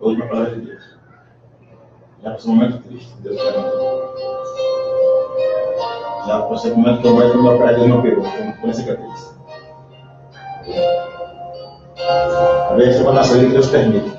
Última palavra de Deus. Já passou um momento triste, Deus quer. Já passou um momento que eu vou meu pai, Deus não pegou, com cicatriz. A vez que eu vou nascer, que Deus permite.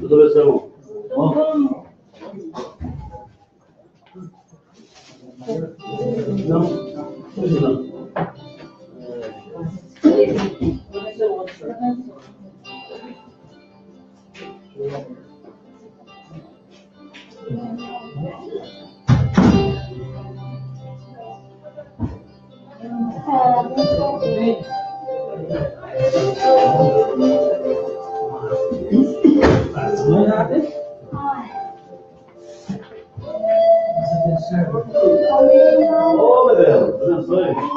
Tudo bem, seu? Não, hoje não. Ô, Bebel, abençoe.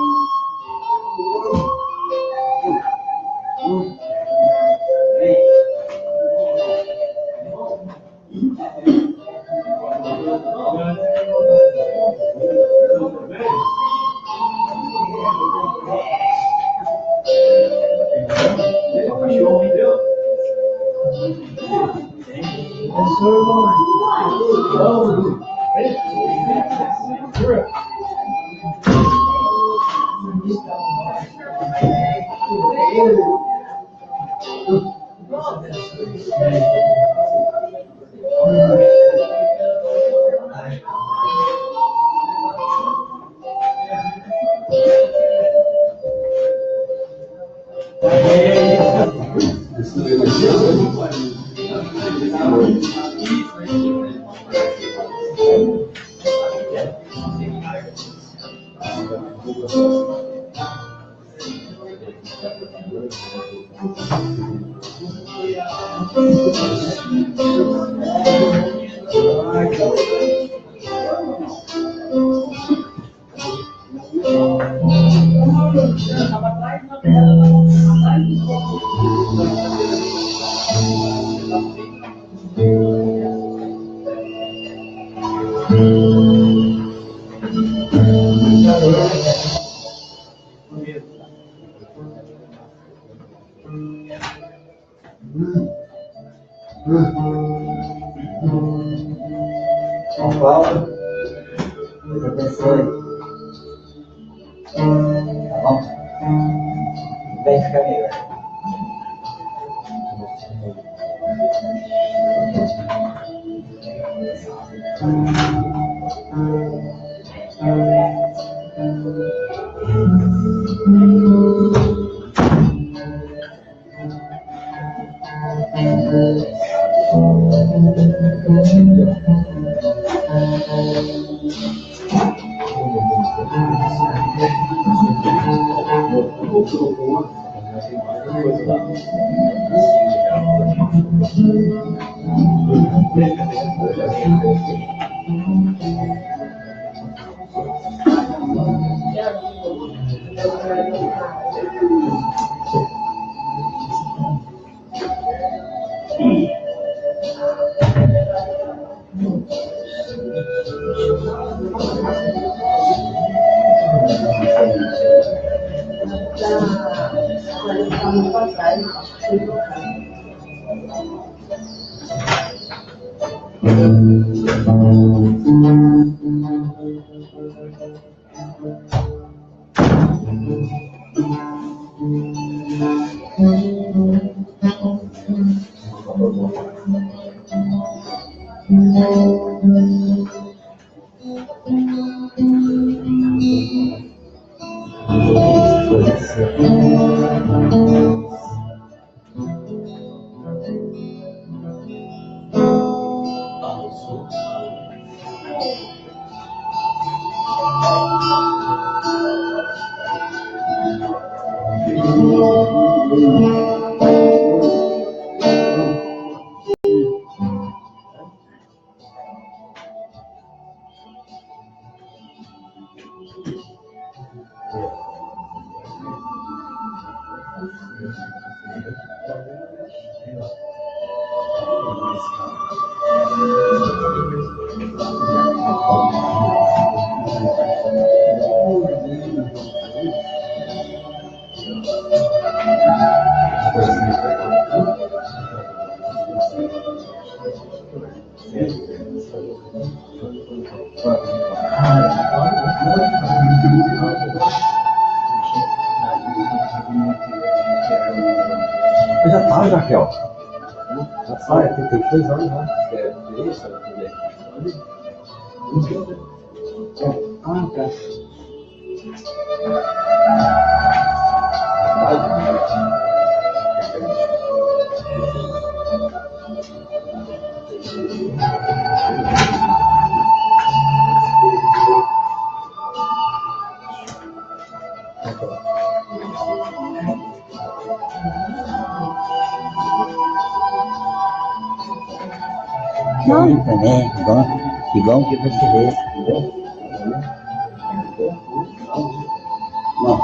São Paulo, Deus abençoe. Tá bom? Vem ficar melhor. Eu já tava, Raquel. Já sai, tem 3 anos já. É isso, ah, tá. Não, também, que bom que você vê. Não.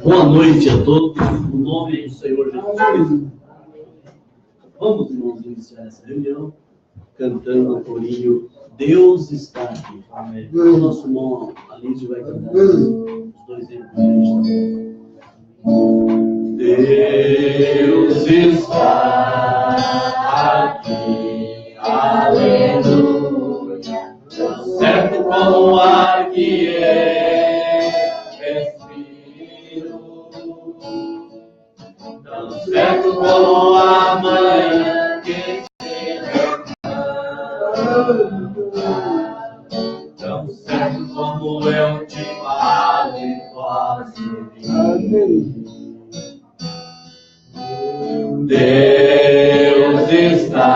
Boa noite a todos, no nome do Senhor Jesus. Vamos, irmãos, iniciar essa reunião cantando o corinho Deus está aqui. Amém. O nosso irmão Alísio vai cantar os 2 hinos. Deus está aqui, aleluia, tão certo como o ar que respiro, tão certo como a manhã que se levanta, tão certo como eu te falo e posso vir. Deus está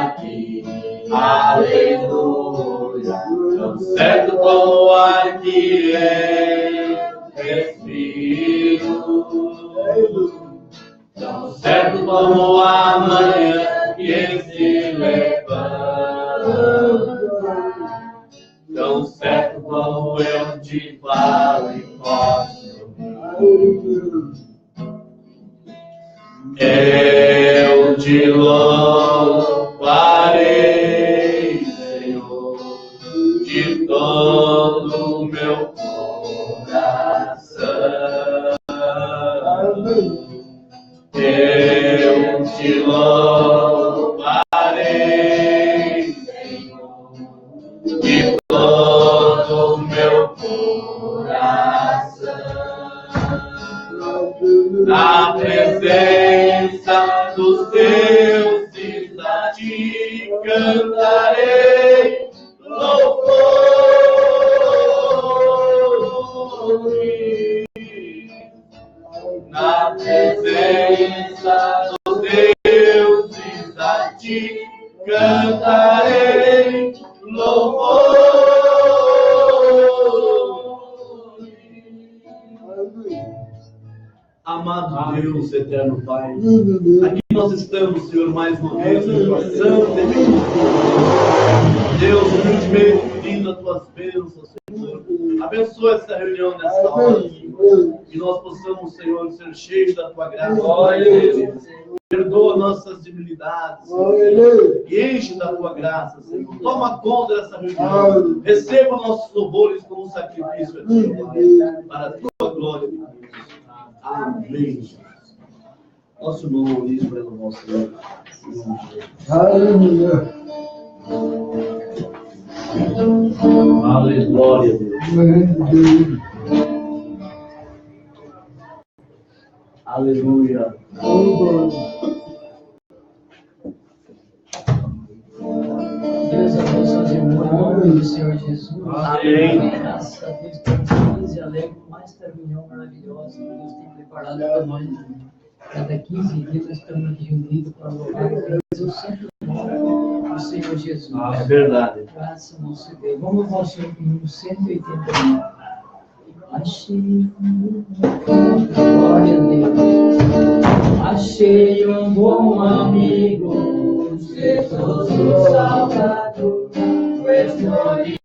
aqui, aleluia, tão certo como o ar que respiro, tão certo como a manhã que se levanta, tão certo como eu te falo e posso ouvir. Eu te louvarei, Senhor, de todo o meu coração. Eu te louvarei, Senhor, de todo o meu coração. Na presença dos deuses a ti cantarei louvores. Na presença dos deuses a ti cantarei louvores. Amado Deus, eterno Pai, aqui nós estamos, Senhor, mais uma vez em oração, Deus, humildemente pedindo as tuas bênçãos, Senhor. Abençoa essa reunião nessa hora, Senhor. Que nós possamos, Senhor, ser cheios da tua graça. Perdoa nossas debilidades, Senhor. E enche da tua graça, Senhor. Toma conta dessa reunião. Receba nossos louvores como um sacrifício, Senhor, para a tua glória. Amém. Nosso irmão Luiz vai louvar o Senhor. Aleluia. Aleluia, glória a Deus. Aleluia. Deus abençoe os irmãos em nome do Senhor Jesus. Amém. Graças a Deus, estamos felizes e alegres com esta reunião maravilhosa que Deus tem preparado para nós. Cada 15 dias nós estamos aqui reunidos para louvar e agradecer o santo nome do Senhor Jesus. É verdade. Graças ao nosso Deus. Vamos louvar o Senhor com o número 189. Achei glória a Deus. Achei um bom amigo, Jesus o Salvador, o escolhido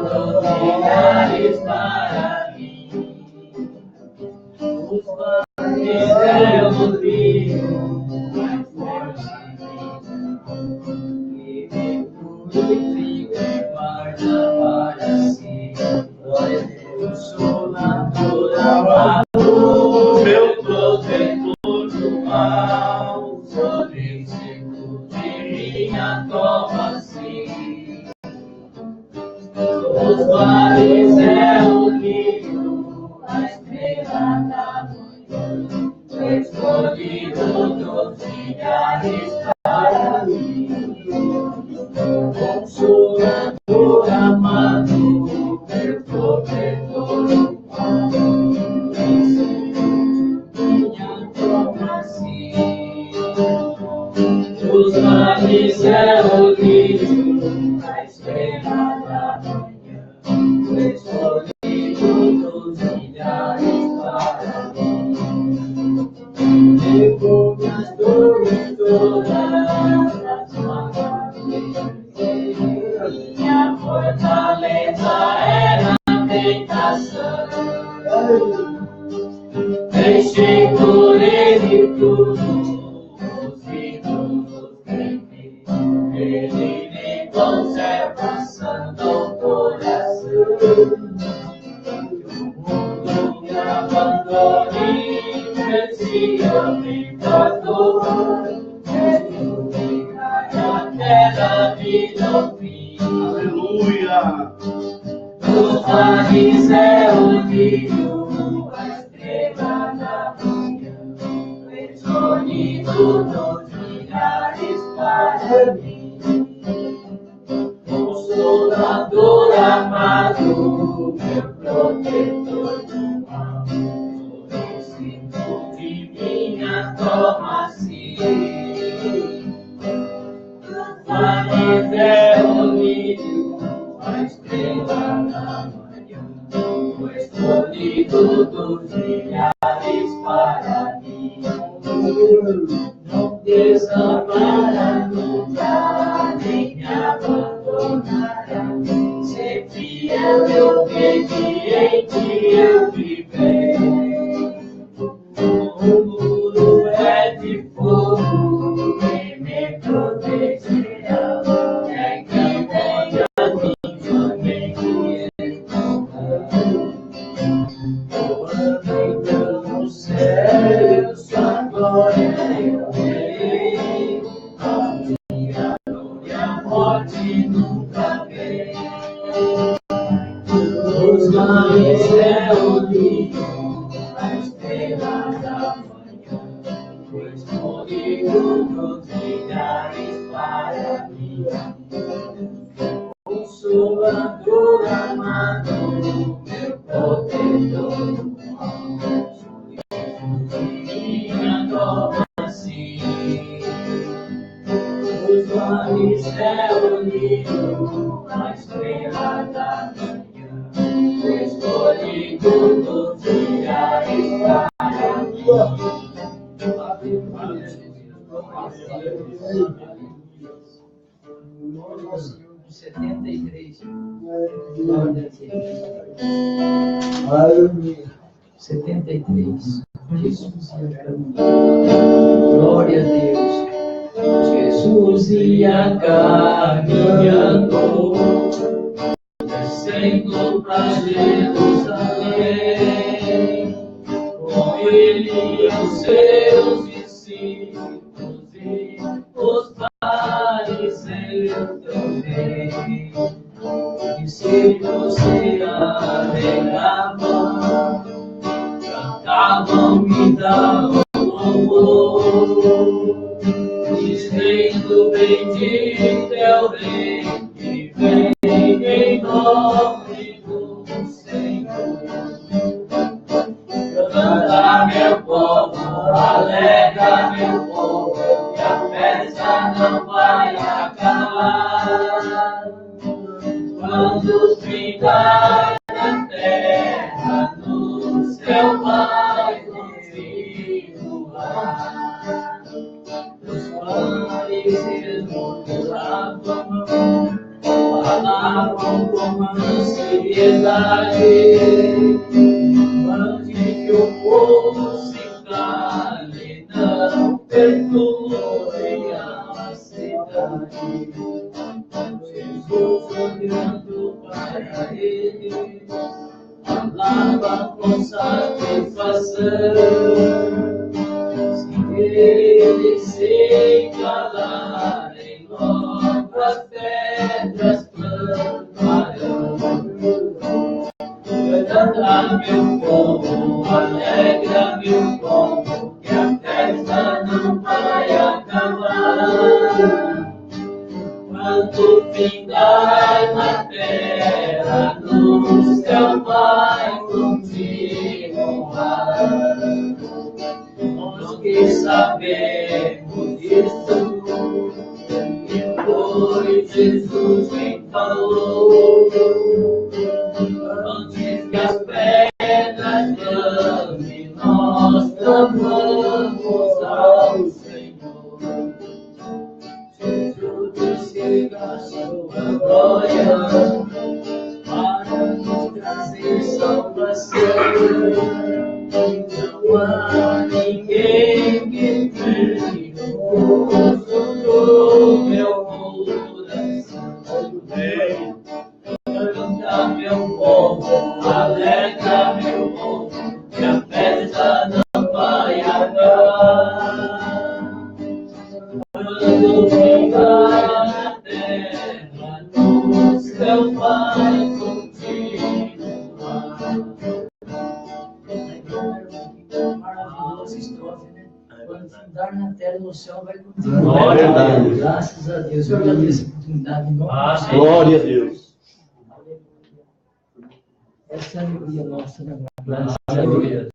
dos milhares para mim. Os fariseus do rio, mais forte que me purifica e guarda para si. Glória a Deus. Sou natural, meu protetor do mal, sou discípulo de minha toma-se. Os fariseus guiam a estrela da manhã, escolhido dos milhares para mim. Consolador amado, meu protetor do mal, minha toma-se. Os fariseus guiam a estrela da manhã, escolhido dos milhares para mim. Levou minhas dores todas as maravilhas. Minha fortaleza era a tentação. Deixei por ele tudo, os ídolos temer. Ele me conserva santo ao coração. Que o mundo me abandone, se eu me perdoar, a terra me não fim. Aleluia. Os fariseus guiam a estrela da manhã, escolhido dos milhares para mim. Consolador amado, meu protetor do mal, sou discípulo de minha toma-se. Fariseus guiam a estrela da manhã, o escolhido dos milhares para mim. Não desamparará nunca, nem me abandonará. Ser fiel e obediente eu viver. O muro é de fogo, quem me protegerá? É quem tem a mim, Salvador amado, meu protetor. Minha nova sim, os mares reuniram a estrela da manhã, o escolhido do dia está aqui. Senhor de 73. Glória a Deus. 73. Jesus ia caminhando. Glória a Deus. Jesus ia caminhando, descendo para Jerusalém. Com ele os seus discípulos e os fariseus também. Os discípulos se alegravam, cantavam e davam louvor, dizendo: bendito é o Rei que vem em nome do Senhor. Canta, meu povo, alegra, meu povo, que a festa não vai acabar. Quando ficar na terra, no céu vai continuar. Os fariseus murmuravam, falavam com ansiedade, antes que o povo se cale, não perdoe a cidade. Jesus, olhando para ele, falava com satisfação. Se eles se calarem, logo as pedras clamarão. Canta, meu povo, alegra, meu povo, que a festa não vai acabar. Quando findar na terra, no céu vai continuar. Nós que sabemos disso, que foi Jesus quem falou. Antes que as pedras clamem, nós clamamos ao Senhor. Jesus disse a sua glória para nos trazer salvação. Não há ninguém que perque o gozo do meu coração. Vem, canta, meu povo, alegra, meu povo, que a festa não vai acabar. Quando ficar na terra, no céu vai continuar. Maravilhosa estrofe, né? Quando andar na terra, no céu vai continuar. Glória a Deus. Graças a Deus. Eu agradeço a oportunidade. Glória a Deus. Essa é a alegria nossa, né? Glória a Deus.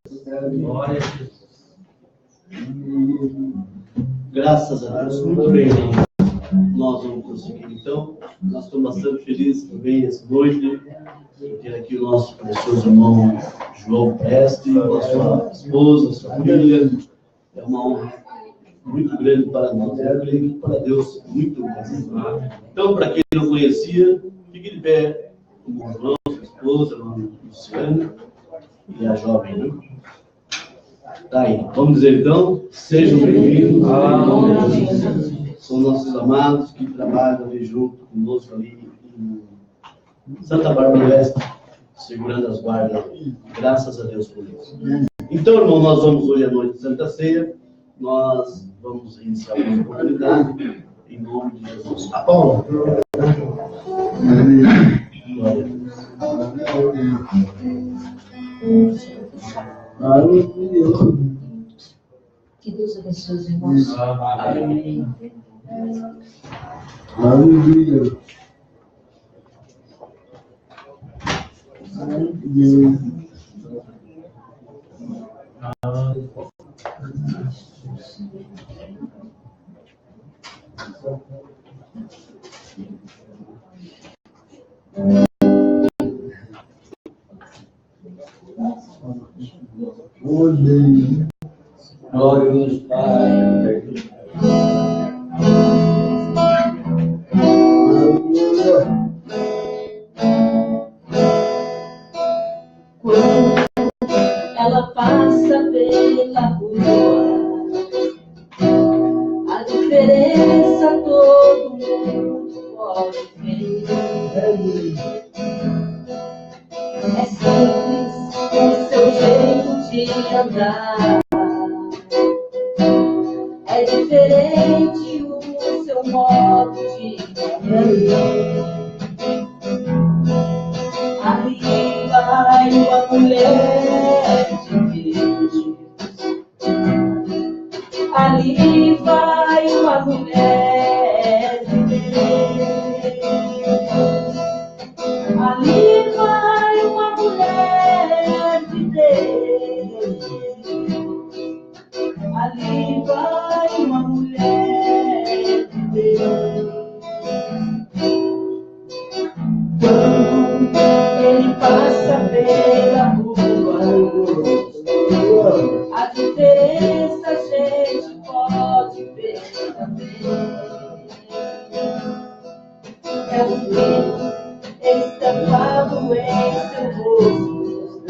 Glória a Deus. Graças a Deus. Muito bem, irmão. Nós vamos conseguir, então. Nós estamos bastante felizes também essa noite de ter aqui o nosso precioso irmão João Preste, com a sua esposa, sua filha. É uma honra muito grande para nós. Eu creio que para Deus muito grande. Então, para quem não conhecia, fique de pé com o João, sua esposa, o irmão Luciano e a jovem, né? Tá aí. Vamos dizer então, sejam bem-vindos. São nossos amados que trabalham ali junto conosco ali em Santa Bárbara do Oeste, segurando as guardas. Graças a Deus por isso. Então, irmão, nós vamos hoje à noite de Santa Ceia. Nós vamos iniciar uma oportunidade em nome de Jesus. A Paula. Glória a Deus. Que Deus abençoe os irmãos. Amém. Aleluia. Glória Pai. Ela passa pela rua, a diferença todo mundo pode ver. É simples o seu jeito de andar, é diferente o seu modo de viver. Ali vai uma mulher de Deus, ali vai uma mulher de Deus, ali vai uma mulher de Deus, ali vai uma mulher de Deus. Quando ele passa pela rua, a diferença a gente pode perceber. É o brilho estampado em seu rosto,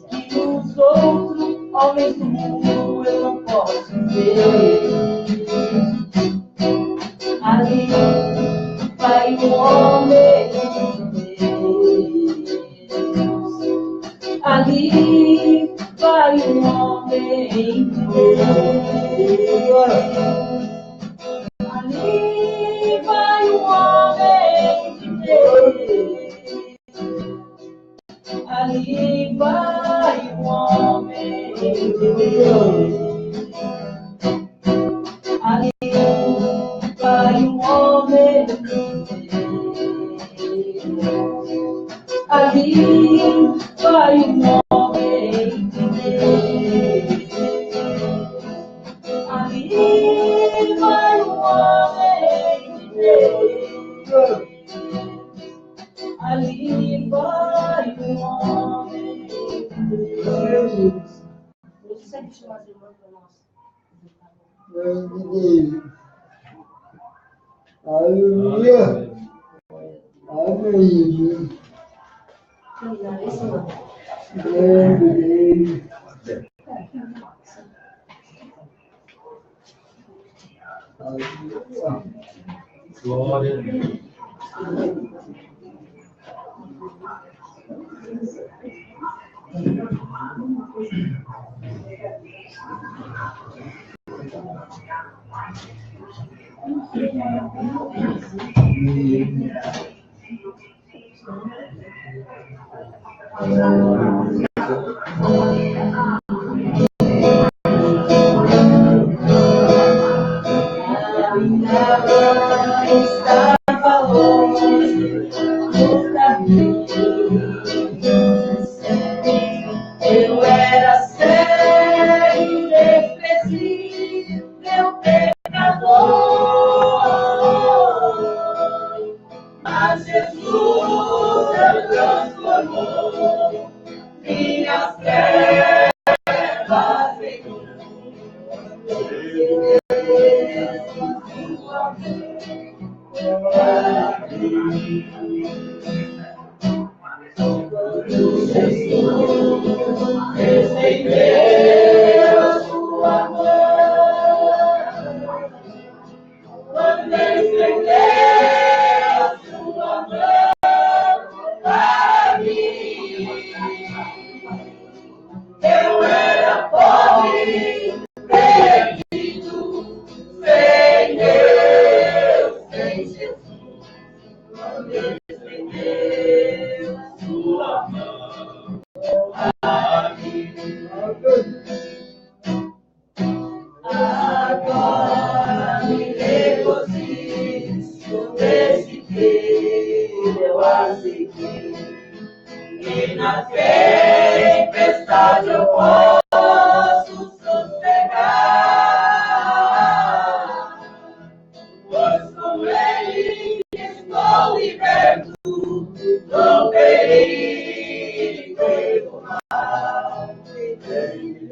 que os outros homens do mundo eu não posso ver. Ali vai um homem de Deus, ali vai um homem de Deus, ali vai um homem de Deus, ali vai um homem de Deus, ali vai um homem de Deus, ali vai um homem de Deus, ali vai um homem de Deus, ali vai um homem de Deus. Você sempre chama as irmãs para nós. Aleluia. Amém. Glória a Deus. Estava longe do caminho, eu era cego e desprezível pecador, mas Jesus me transformou minhas trevas em luz. Estendeu sua mão, quando estendeu sua mão para mim, eu era pobre, perdido, sem Deus, sem Jesus, quando estendeu sua mão para mim. Agora me regozijo nesse que eu aceitei. na tempestade eu posso sossegar, pois com Ele estou liberto do perigo e do mal. Sem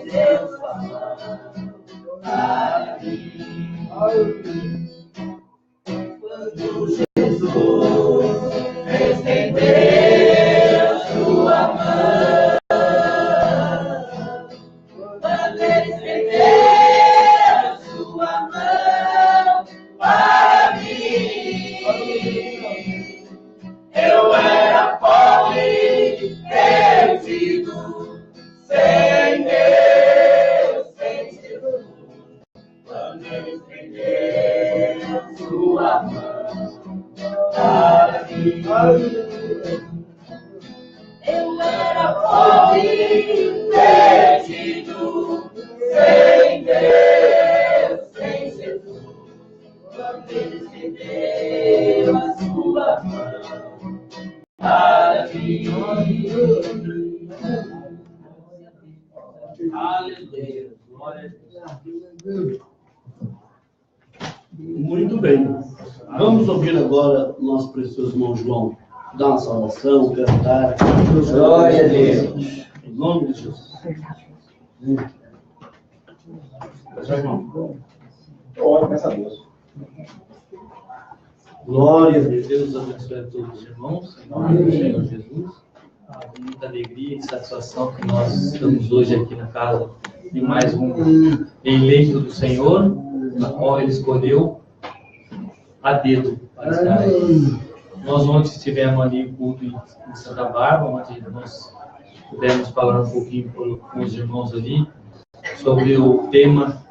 Deus falando para mim. Quando Jesus estendeu sua mão, quando Ele estendeu sua mão para mim, eu era pobre, perdido, sem Deus, sem Jesus. Quando Ele estendeu sua mão para mim, eu era pobre, perdido, sem Deus, sem Jesus. Quando Ele estendeu a sua mão para mim. Aleluia. Glória a Deus. Muito bem. Vamos ouvir agora o nosso precioso irmão João dar uma saudação, cantar. Glória a Deus. Em nome de Jesus. Ora, peça a Deus. Glória a Deus. Deus abençoe a todos os irmãos. Em nome do Senhor Jesus. Com muita alegria e satisfação que nós estamos hoje aqui na casa de mais um eleito do Senhor, na qual Ele escolheu a dedo para estar aqui. Nós ontem estivemos ali em culto em Santa Bárbara, onde nós pudemos falar um pouquinho com os irmãos ali sobre o tema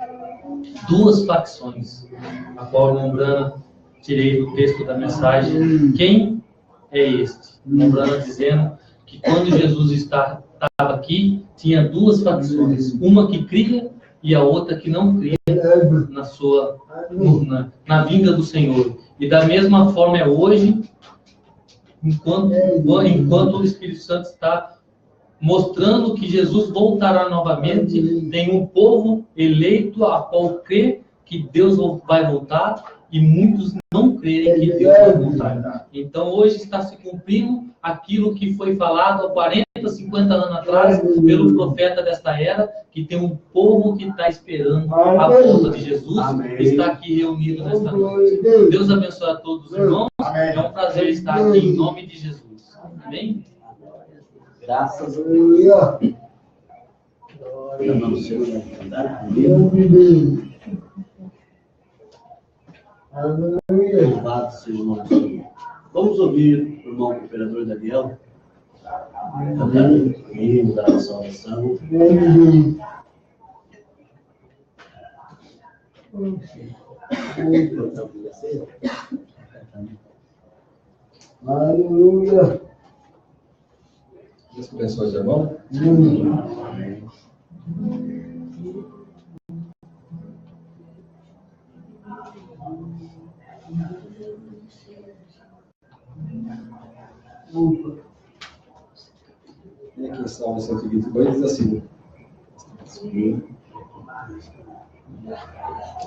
duas facções, a qual, lembrando, tirei do texto da mensagem, quem é este? Lembrando, dizendo que quando Jesus estava aqui, tinha duas facções, uma que cria e a outra que não cria na vinda do Senhor. E da mesma forma é hoje, enquanto o Espírito Santo está mostrando que Jesus voltará novamente, tem um povo eleito a qual crê que Deus vai voltar e muitos não creem que Deus vai voltar. Então hoje está se cumprindo aquilo que foi falado há 40, 50 anos atrás pelo profeta desta era, que tem um povo que está esperando a volta de Jesus. Amém. Está aqui reunido nesta noite. Deus abençoe a todos os irmãos. Amém. É um prazer estar aqui em nome de Jesus. Amém? Graças a Deus. Louvado seja o nome do Senhor. Vamos ouvir o irmão imperador Daniel cantar o hino da salvação. Aleluia. Deus abençoe os irmãos. Amém. E aqui em Salmo 122 diz assim: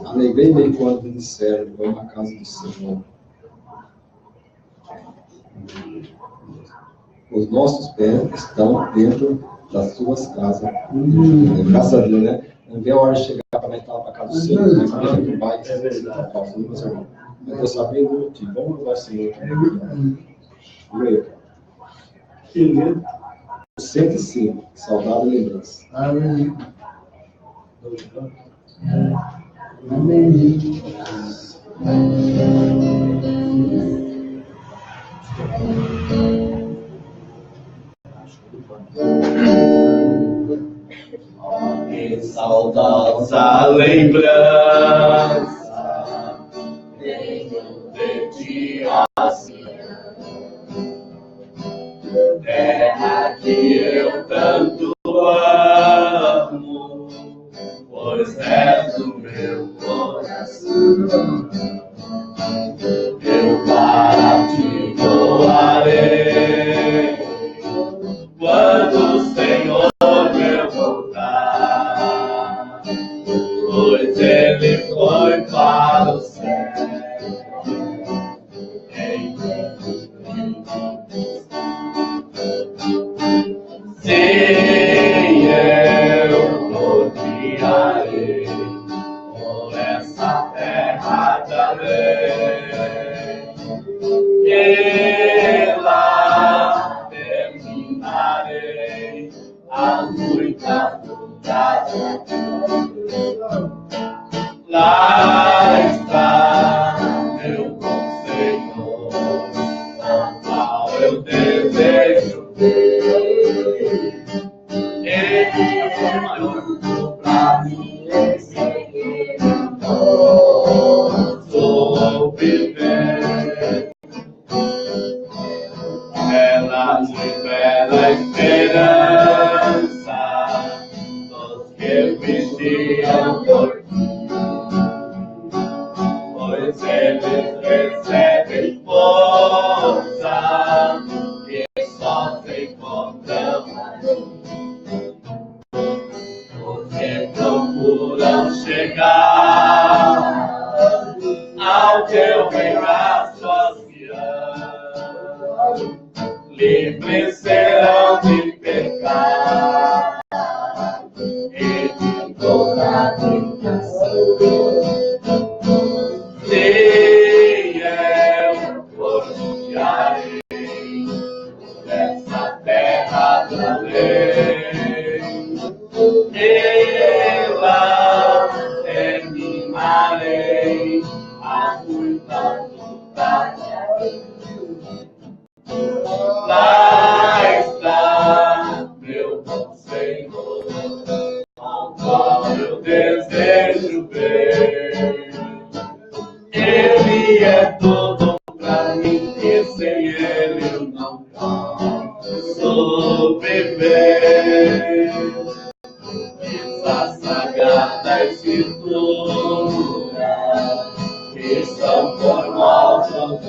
alegrei-me quando me disseram, vamos à casa do Senhor. Os nossos pés estão dentro das suas casas. Graças a Deus, né? Não vê a hora de chegar para entrar para a casa do Senhor, né? Para que vai, é verdade. Eu estou sabendo de vamos louvar o Senhor. Leia. 105, saudade e lembrança. Amém. Amém. Que saudosa lembrança tenho de ti, ó Senhor, terra que eu tanto amo, pois és o meu coração. Eu para ti voarei, Sim, eu rodearei por essa terra também. E lá terminarei as muitas lutas. Lá está meu conselho, ao qual eu desejo ver. Ele é maior pra mim, seguir, sou viver. Bela muito bela esperança dos que vigiam por ti, pois eles recebem força que só se encontram os que procuram chegar ao teu reino social. Livres serão de pecar e de toda tentação. Sim, eu rodearei essa terra da lei. E lá terminarei as muitas lutas. Lá está meu conselho, ao qual eu desejo ver. Ele é tudo pra mim, e sem ele eu não posso viver. Essa sagrada escritura que são formosos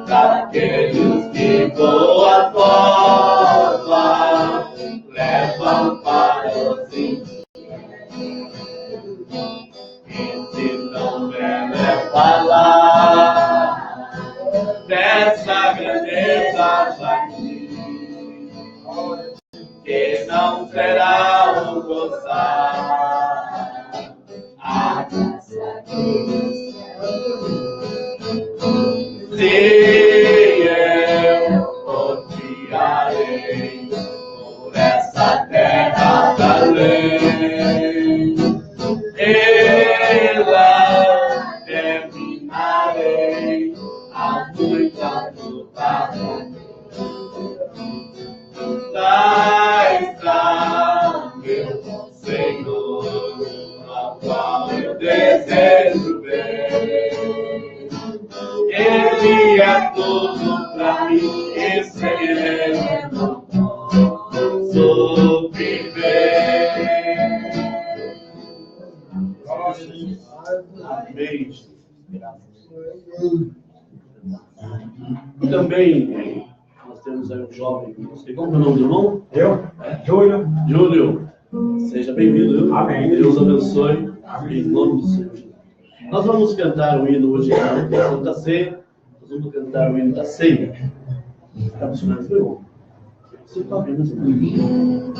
para aqueles que boa forma levam para os infiéis. Ensinam bela falar dessa grandeza daqui, que não será um gozar a graça que se eu rodearei por essa terra da lei, e lá terminarei as muitas lutas. Lá está meu Senhor, ao qual eu desejo ver. Ele é tudo pra mim, e sem ele não posso viver. Amém. Também nós temos aí um jovem, não sei como é o nome do irmão? Eu? Júlio. Júlio, seja bem-vindo. Amém. Deus abençoe. Em nome do Senhor. Nós vamos cantar o hino hoje da Santa Ceia. Nós vamos cantar o hino da ceia. Está funcionando, meu irmão? Você está vendo esse hino?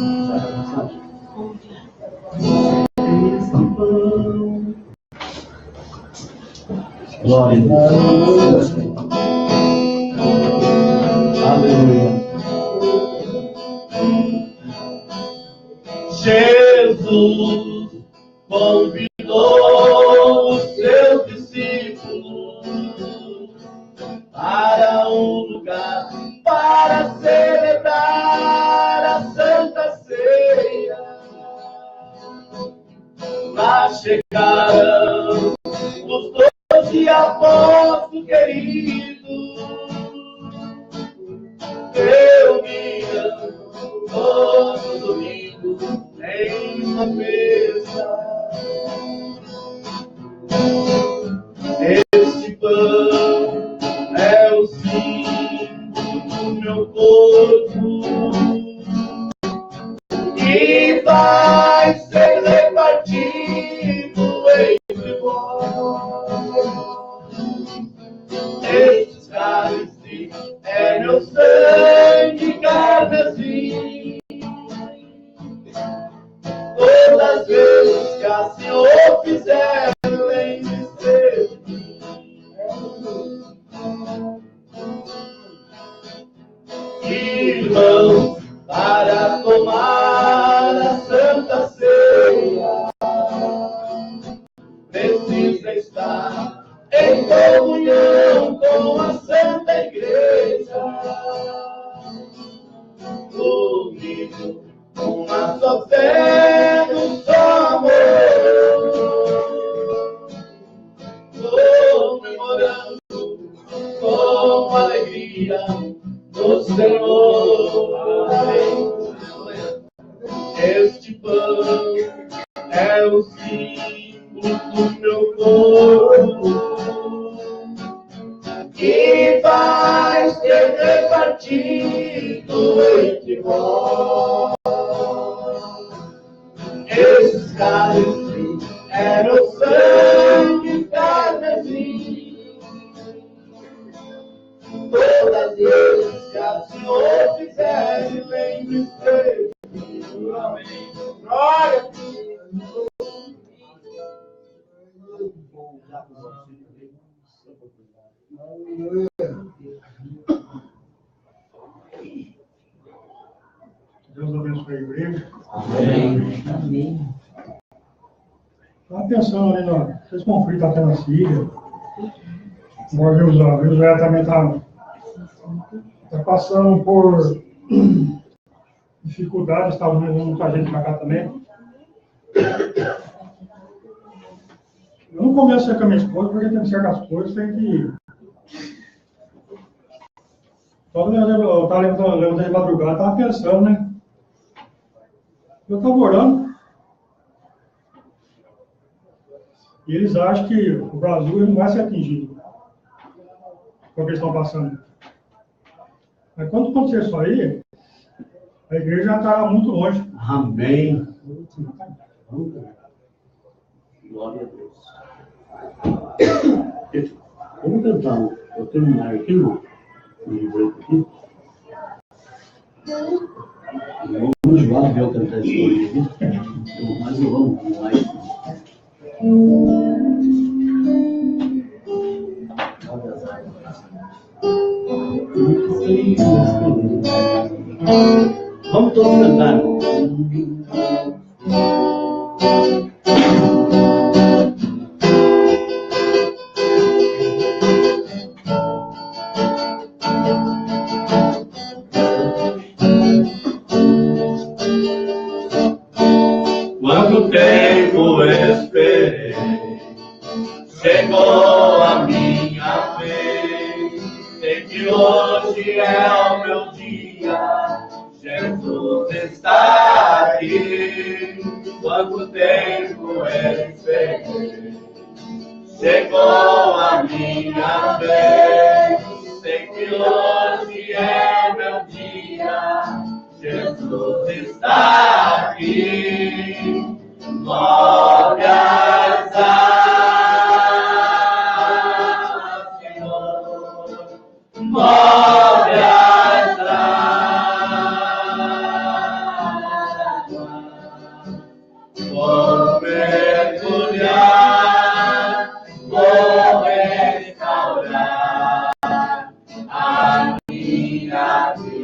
Glória a Deus. Aleluia. Jesus convidou os seus discípulos para um lugar para celebrar a Santa Ceia. Lá chegaram os 12 apóstolos queridos, reuniram todos os domingos em uma mesa. Este pão é o símbolo do meu corpo, que vai ser repartido entre vós. comunhão com a Santa Igreja, unido com uma só fé no só amor, comemorando com alegria do Senhor. Este pão é o símbolo do meu corpo, que vai ser repartido entre vós. Esses cálices eram o sangue carmesim. Todas as vezes que a Senhor fizer, lembre-se. Amém. Glória. Deus abençoe a igreja. Amém. Amém. Estava pensando ali nos conflitos até na Síria. Agora o Israel também está passando por dificuldades, está vindo muita gente para cá também. Eu não começo a ser com a minha esposa, porque tem certas coisas, tem que... Eu estava levantando de madrugada, estava pensando, né? Eu estava orando. E eles acham que o Brasil não vai ser atingido com o que eles estão passando. Mas quando acontecer isso aí, a igreja já estará muito longe. Amém. Glória a Deus. Vamos cantar, vou terminar aqui, irmão. Um livro aqui. Vamos lá ver o cantar esse livro aqui. Mas eu vamos lá. Vamos todos cantar. Quanto tempo esperei, chegou a minha vez. Sei que hoje é o meu dia, Jesus está aqui. Quanto tempo esperei, chegou a minha vez. Sei que hoje é meu dia, Jesus está aqui. Glórias a Senhor, glórias a vou mergulhar, vou restaurar a minha vida.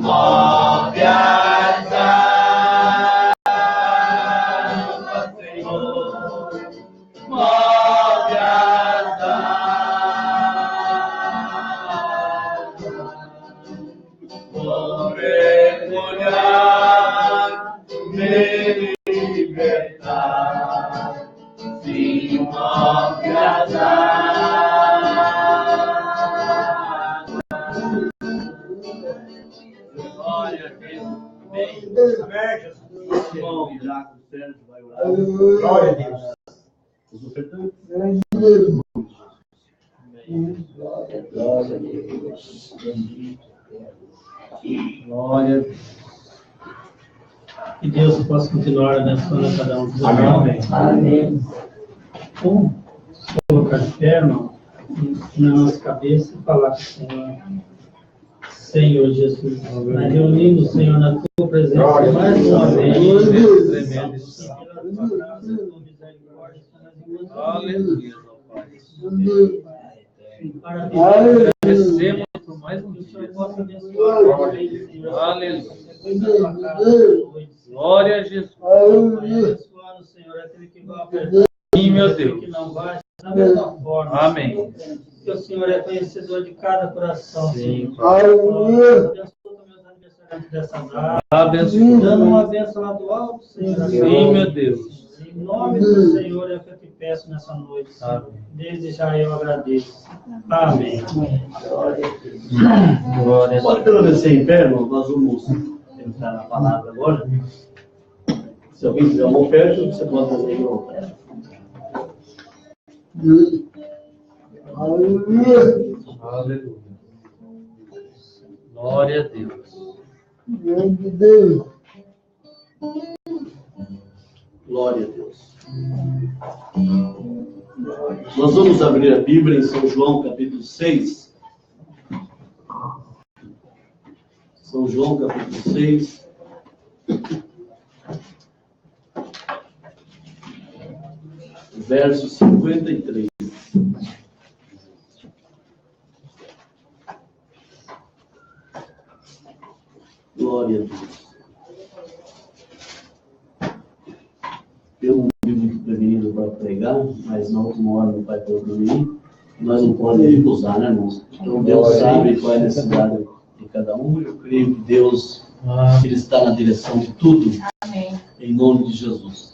Glórias a Senhor, glórias a vou mergulhar, me libertar, sim, glórias a glória a Deus. Bem, irmão Jaco Sérgio vai orar. Glória a Deus. Os ofertantes. Glória a Deus. Glória a Deus. Que Deus possa continuar abençoando cada um dos irmãos. Amém. Amém. Vamos colocar de pé, irmão, na nossa cabeça e falar com o Senhor. Senhor Jesus, nós reunimos, Senhor, na tua presença mais uma vez. Aleluia, Pai. Parabéns. Agradecemos por mais um dia. Aleluia. Glória a Jesus. Abençoar amando o Senhor, aquele que vai apertar, Sim, meu aquele Deus. que não vai, da mesma forma. Amém. Que o Senhor é conhecedor de cada coração. Sim. Aleluia. Abençoa meus aniversariantes dessa data. Abençoe. Dando uma bênção lá do alto, Senhor. Sim, meu Deus. Em nome do Senhor é o que eu te peço nessa noite. Amém. Desde já eu agradeço. Amém. Glória a Pode Deus. permanecer em pé, irmão? Nós vamos entrar na palavra agora. Se alguém tiver uma oferta, você pode fazer uma oferta. Aleluia. Glória a Deus. Glória a Deus. Nós vamos abrir a Bíblia em São João, capítulo 6. São João, capítulo 6. Verso 53. Glória a Deus. Eu não fui muito prevenido para pregar, mas na última hora meu pai falou para mim, nós não podemos recusar, né, irmãos? Então Deus sabe qual é a necessidade de cada um. Eu creio que Deus Ele está na direção de tudo. Amém. Em nome de Jesus.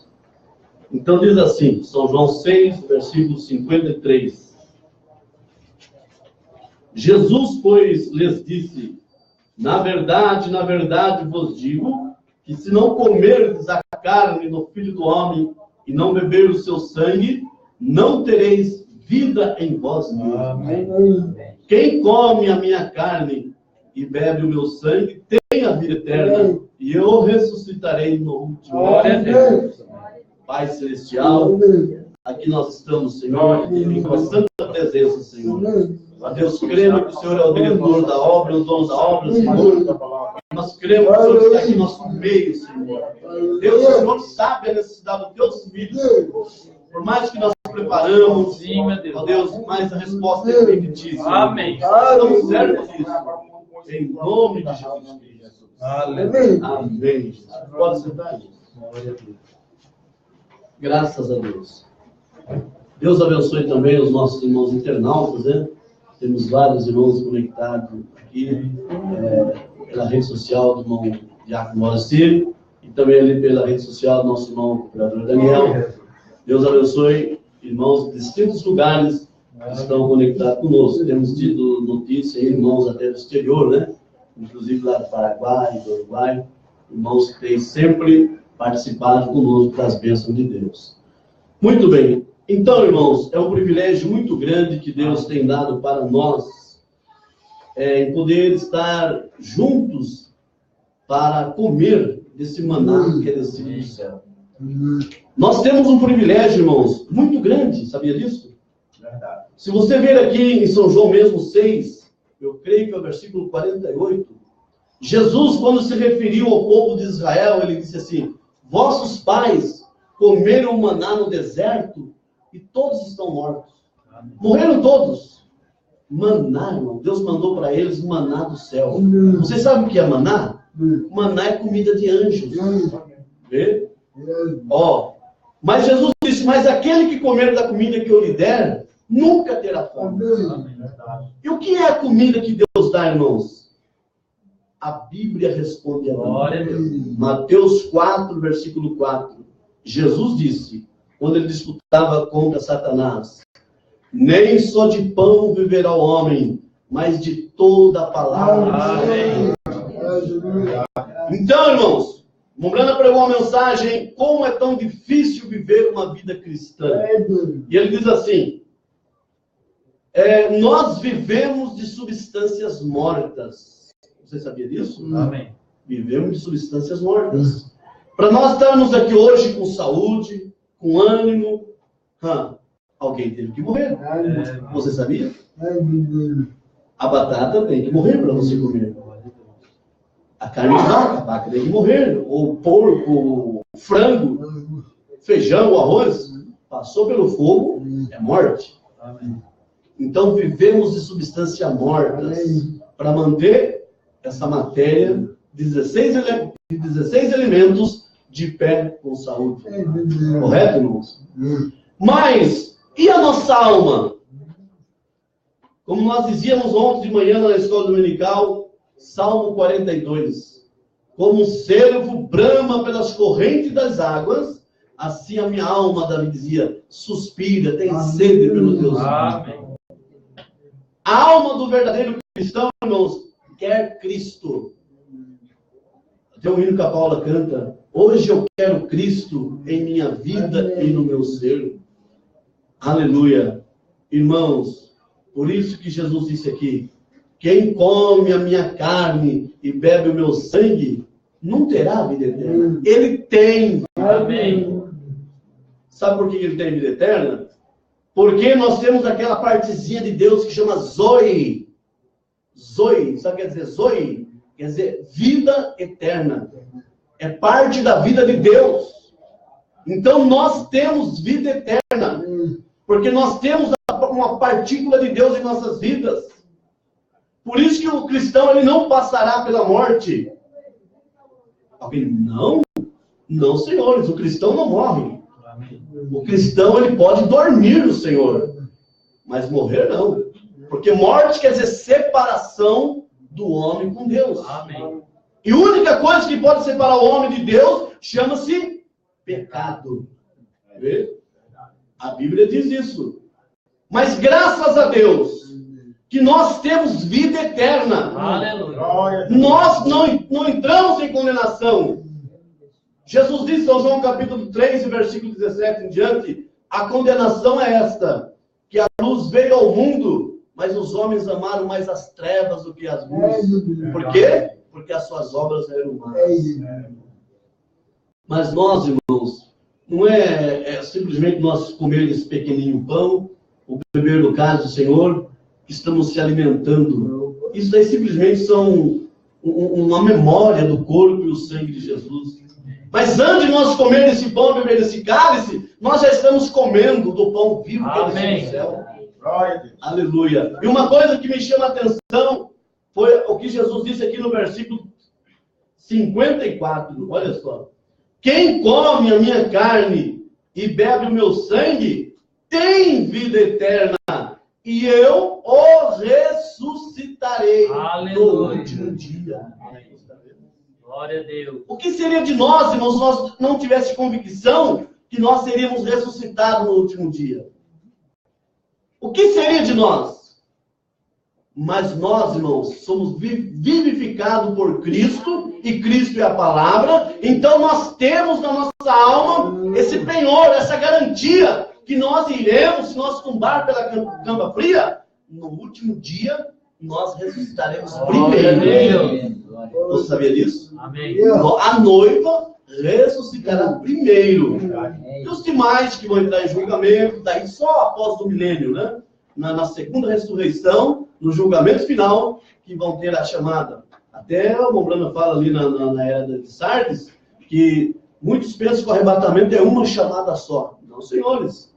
Então diz assim, São João 6, versículo 53. Jesus, pois, lhes disse: na verdade vos digo, que se não comerdes a carne do Filho do Homem e não beber o seu sangue, não tereis vida em vós mesmos. Quem come a minha carne e bebe o meu sangue tem a vida eterna, e eu o ressuscitarei no último Glória a dia. Deus. Pai Celestial, aqui nós estamos, Senhor, em tua santa presença, Senhor. A Deus, cremos que o Senhor é o diretor da obra, o dono da obra, Senhor. Nós cremos que o Senhor está aqui no nosso meio, Senhor. Deus, o Senhor sabe a necessidade dos teus filhos. Por mais que nós preparamos, Sim, meu Deus. ó Deus, mais a resposta é bem de ti, Senhor. Amém. Estamos certos disso. Em nome de Jesus Cristo. Aleluia. Amém. Pode sentar, gente. Glória a Deus. Graças a Deus. Deus abençoe também os nossos irmãos internautas, né? Temos vários irmãos conectados aqui, pela rede social do irmão Diácono Moacir, e também ali pela rede social do nosso irmão Procurador Daniel. Deus abençoe irmãos de distintos lugares que estão conectados conosco. Temos tido notícia, irmãos até do exterior, né? Inclusive lá do Paraguai, do Uruguai, irmãos que têm sempre participado conosco das bênçãos de Deus. Muito bem. Então, irmãos, é um privilégio muito grande que Deus tem dado para nós, em poder estar juntos para comer desse maná que é descido do céu. Nós temos um privilégio, irmãos, muito grande, sabia disso? Verdade. Se você ver aqui em São João mesmo 6, eu creio que é o versículo 48, Jesus, quando se referiu ao povo de Israel, ele disse assim: vossos pais comeram maná no deserto e todos estão mortos. Amém. Morreram todos. Maná, irmão, Deus mandou para eles maná do céu. Vocês sabem o que é maná? Maná é comida de anjos. Vê? Ó, mas Jesus disse: mas aquele que comer da comida que eu lhe der, nunca terá fome. E o que é a comida que Deus dá, irmãos? A Bíblia responde a Glória a Deus. Mateus 4, versículo 4. Jesus disse, quando ele disputava contra Satanás: nem só de pão viverá o homem, mas de toda a palavra. Amém. Então, irmãos, Mombrana pregou uma mensagem: como é tão difícil viver uma vida cristã. E ele diz assim: nós vivemos de substâncias mortas. Você sabia disso? Amém. Vivemos de substâncias mortas. Para nós estarmos aqui hoje com saúde, com ânimo, alguém teve que morrer. Você sabia? A batata tem que morrer para você comer. A carne de vaca, a vaca tem que morrer. O porco, o frango, feijão, o arroz, passou pelo fogo, é morte. Amém. Então vivemos de substâncias mortas para manter essa matéria de 16 elementos de pé com saúde. Correto, irmãos? Mas, e a nossa alma? Como nós dizíamos ontem de manhã na escola dominical, Salmo 42. Como um cervo brama pelas correntes das águas, assim a minha alma, Davi dizia, suspira, tem sede pelo Deus. Amém. A alma do verdadeiro cristão, irmãos, quer Cristo. Tem um hino que a Paula canta, hoje eu quero Cristo em minha vida e no meu ser. Aleluia. Irmãos, por isso que Jesus disse aqui, quem come a minha carne e bebe o meu sangue, não terá vida eterna. Ele tem. Amém. Sabe por que ele tem vida eterna? Porque nós temos aquela partezinha de Deus que chama Zoe. Zoe, sabe o que quer dizer Zoe? Quer dizer vida eterna. É parte da vida de Deus. Então nós temos vida eterna. Porque nós temos uma partícula de Deus em nossas vidas. Por isso que o cristão ele não passará pela morte. Alguém, não? Não, senhores, o cristão não morre. O cristão ele pode dormir no Senhor, mas morrer não. Porque morte quer dizer separação do homem com Deus. Amém. E a única coisa que pode separar o homem de Deus chama-se pecado. Vê? A Bíblia diz isso. Mas graças a Deus que nós temos vida eterna. Aleluia. Nós não entramos em condenação. Jesus disse em São João capítulo 3, versículo 17 em diante, a condenação é esta, que a luz veio ao mundo, mas os homens amaram mais as trevas do que as luzes. Por quê? Porque as suas obras eram más. Mas nós, irmãos, não é simplesmente nós comer esse pequenininho pão, ou beber do cálice do Senhor, que estamos se alimentando. Isso daí simplesmente são uma memória do corpo e o sangue de Jesus. Mas antes de nós comer esse pão e beber desse cálice, nós já estamos comendo do pão vivo que é desceu do céu. Aleluia. E uma coisa que me chama a atenção foi o que Jesus disse aqui no versículo 54. Olha só. Quem come a minha carne e bebe o meu sangue, tem vida eterna, e eu o ressuscitarei no último dia. Glória a Deus. O que seria de nós, irmãos, se nós não tivéssemos convicção que nós seríamos ressuscitados no último dia? O que seria de nós? Mas nós, irmãos, somos vivificados por Cristo, e Cristo é a palavra, então nós temos na nossa alma esse penhor, essa garantia, que nós iremos, se nós tombar pela cama fria, no último dia, nós ressuscitaremos primeiro. Você sabia disso? Amém. A noiva ressuscitará primeiro. E os demais que vão entrar em julgamento, daí só após o milênio, né? Na segunda ressurreição, no julgamento final, que vão ter a chamada. Até o Mombrana fala ali na era de Sardes, que muitos pensam que o arrebatamento é uma chamada só. Não, senhores.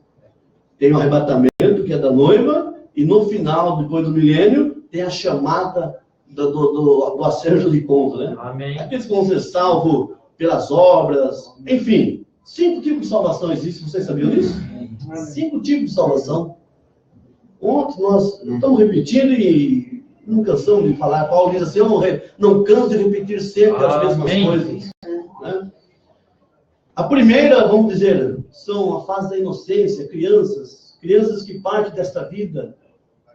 Tem o arrebatamento, que é da noiva, e no final, depois do milênio, tem a chamada do acerto de conta, né? Amém. Aqueles que vão ser salvos pelas obras, enfim. 5 tipos de salvação existem, vocês sabiam disso? 5 tipos de salvação. Ontem nós estamos repetindo e não cansamos de falar. Paulo diz assim, eu não canso de repetir sempre as mesmas coisas. Né? A primeira, vamos dizer, são a fase da inocência, crianças que partem desta vida,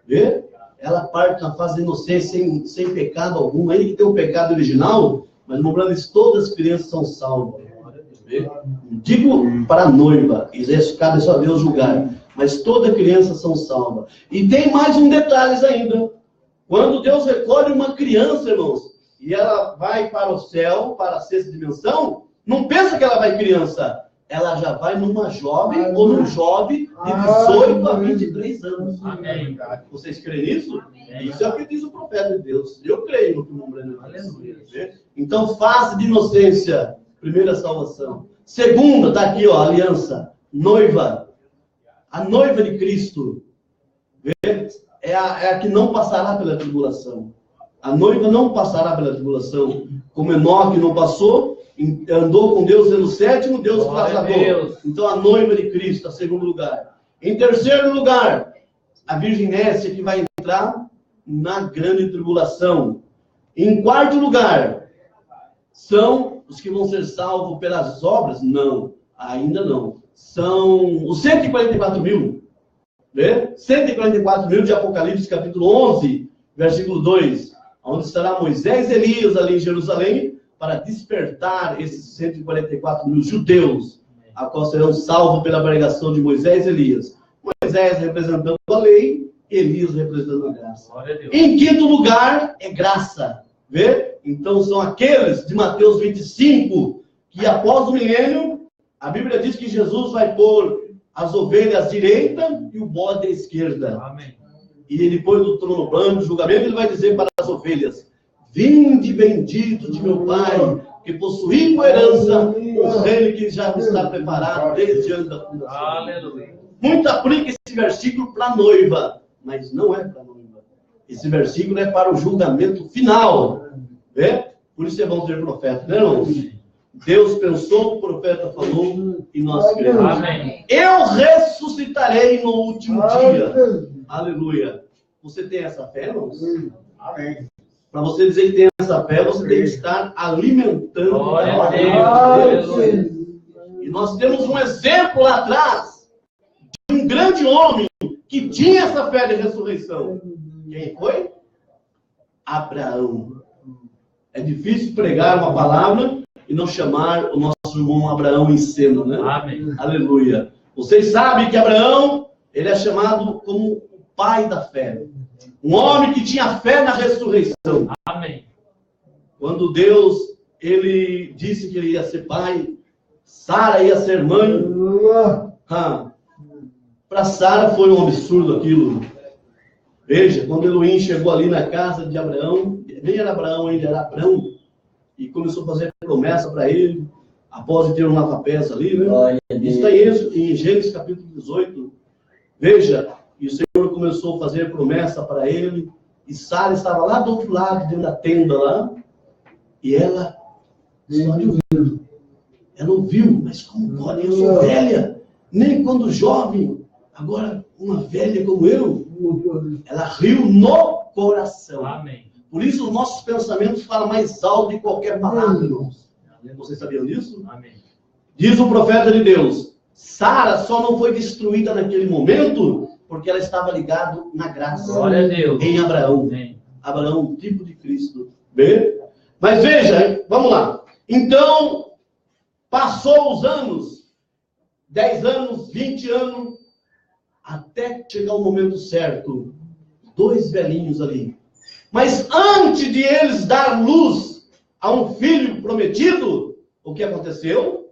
vê? Ela parte na fase da inocência sem pecado algum. Ele que tem o pecado original, mas lembrando isso, todas as crianças são salvas. Digo para a noiva, isso cabe só Deus julgar, mas toda criança são salvas. E tem mais um detalhe ainda. Quando Deus recolhe uma criança, irmãos, e ela vai para o céu, para a 6ª dimensão, não pensa que ela vai criança. Ela já vai numa jovem ou num jovem de 18 a 23 anos. Amém. Vocês creem nisso? Isso é o que diz o profeta de Deus. Eu creio no que o Mombrana diz. Então, fase de inocência, primeira salvação. Segunda, está aqui, ó, aliança, noiva. A noiva de Cristo é a que não passará pela tribulação. A noiva não passará pela tribulação. Como Enoque não passou, andou com Deus sendo o sétimo, Deus o Glória a cassador. Deus. Então a noiva de Cristo, em segundo lugar. Em terceiro lugar, a virginécia que vai entrar na grande tribulação. Em quarto lugar, são os que vão ser salvos pelas obras? Não, ainda não. São os 144 mil. Né? 144 mil de Apocalipse, capítulo 11, versículo 2. Onde estará Moisés e Elias ali em Jerusalém para despertar esses 144 mil judeus, a qual serão salvos pela pregação de Moisés e Elias. Moisés representando a lei, Elias representando a graça. Glória a Deus. Em quinto lugar, é graça. Vê? Então são aqueles de Mateus 25, que após o milênio, a Bíblia diz que Jesus vai pôr as ovelhas à direita e o bode à esquerda. Amém. E depois do trono branco, julgamento, ele vai dizer para as ovelhas: vinde bendito de meu Pai, que possui com herança o reino que já está preparado desde antes da fundação. Aleluia. Muito aplica esse versículo para a noiva, mas não é para a noiva. Esse versículo é para o julgamento final. Né? Por isso é bom ter profeta, né, irmãos? Deus pensou, o profeta falou e nós cremos. Amém. Eu ressuscitarei no último dia. Aleluia. Você tem essa fé, irmãos? Amém. Para você dizer que tem essa fé, você tem que estar alimentando Glória a a Deus. Deus. E nós temos um exemplo lá atrás de um grande homem que tinha essa fé de ressurreição. Quem foi? Abraão. É difícil pregar uma palavra e não chamar o nosso irmão Abraão em cena, né? Amém. Aleluia. Vocês sabem que Abraão, ele é chamado como o pai da fé. Um homem que tinha fé na ressurreição. Amém. Quando Deus, ele disse que ele ia ser pai, Sara ia ser mãe. Para Sara foi um absurdo aquilo. Veja, quando Elohim chegou ali na casa de Abraão, nem era Abraão ainda, era Abrão, e começou a fazer promessa para ele, após ter um lavapés ali, né? Isso está em Gênesis capítulo 18. Veja, e o Senhor começou a fazer promessa para ele, e Sara estava lá do outro lado, dentro da tenda lá, e ela só ouviu. Ela ouviu, mas como pode? Eu sou velha, nem quando jovem, agora uma velha como eu. Ela riu no coração. Amém. Por isso os nossos pensamentos falam mais alto de qualquer palavra, irmãos. Vocês sabiam disso? Amém. Diz o profeta de Deus: Sara só não foi destruída naquele momento porque ela estava ligada na graça. Glória a Deus. Em Abraão. Amém. Abraão, tipo de Cristo. Bem? Mas veja, vamos lá. Então, passou os anos, 10 anos, 20 anos, até chegar o momento certo. 2 velhinhos ali. Mas antes de eles dar luz a um filho prometido, o que aconteceu?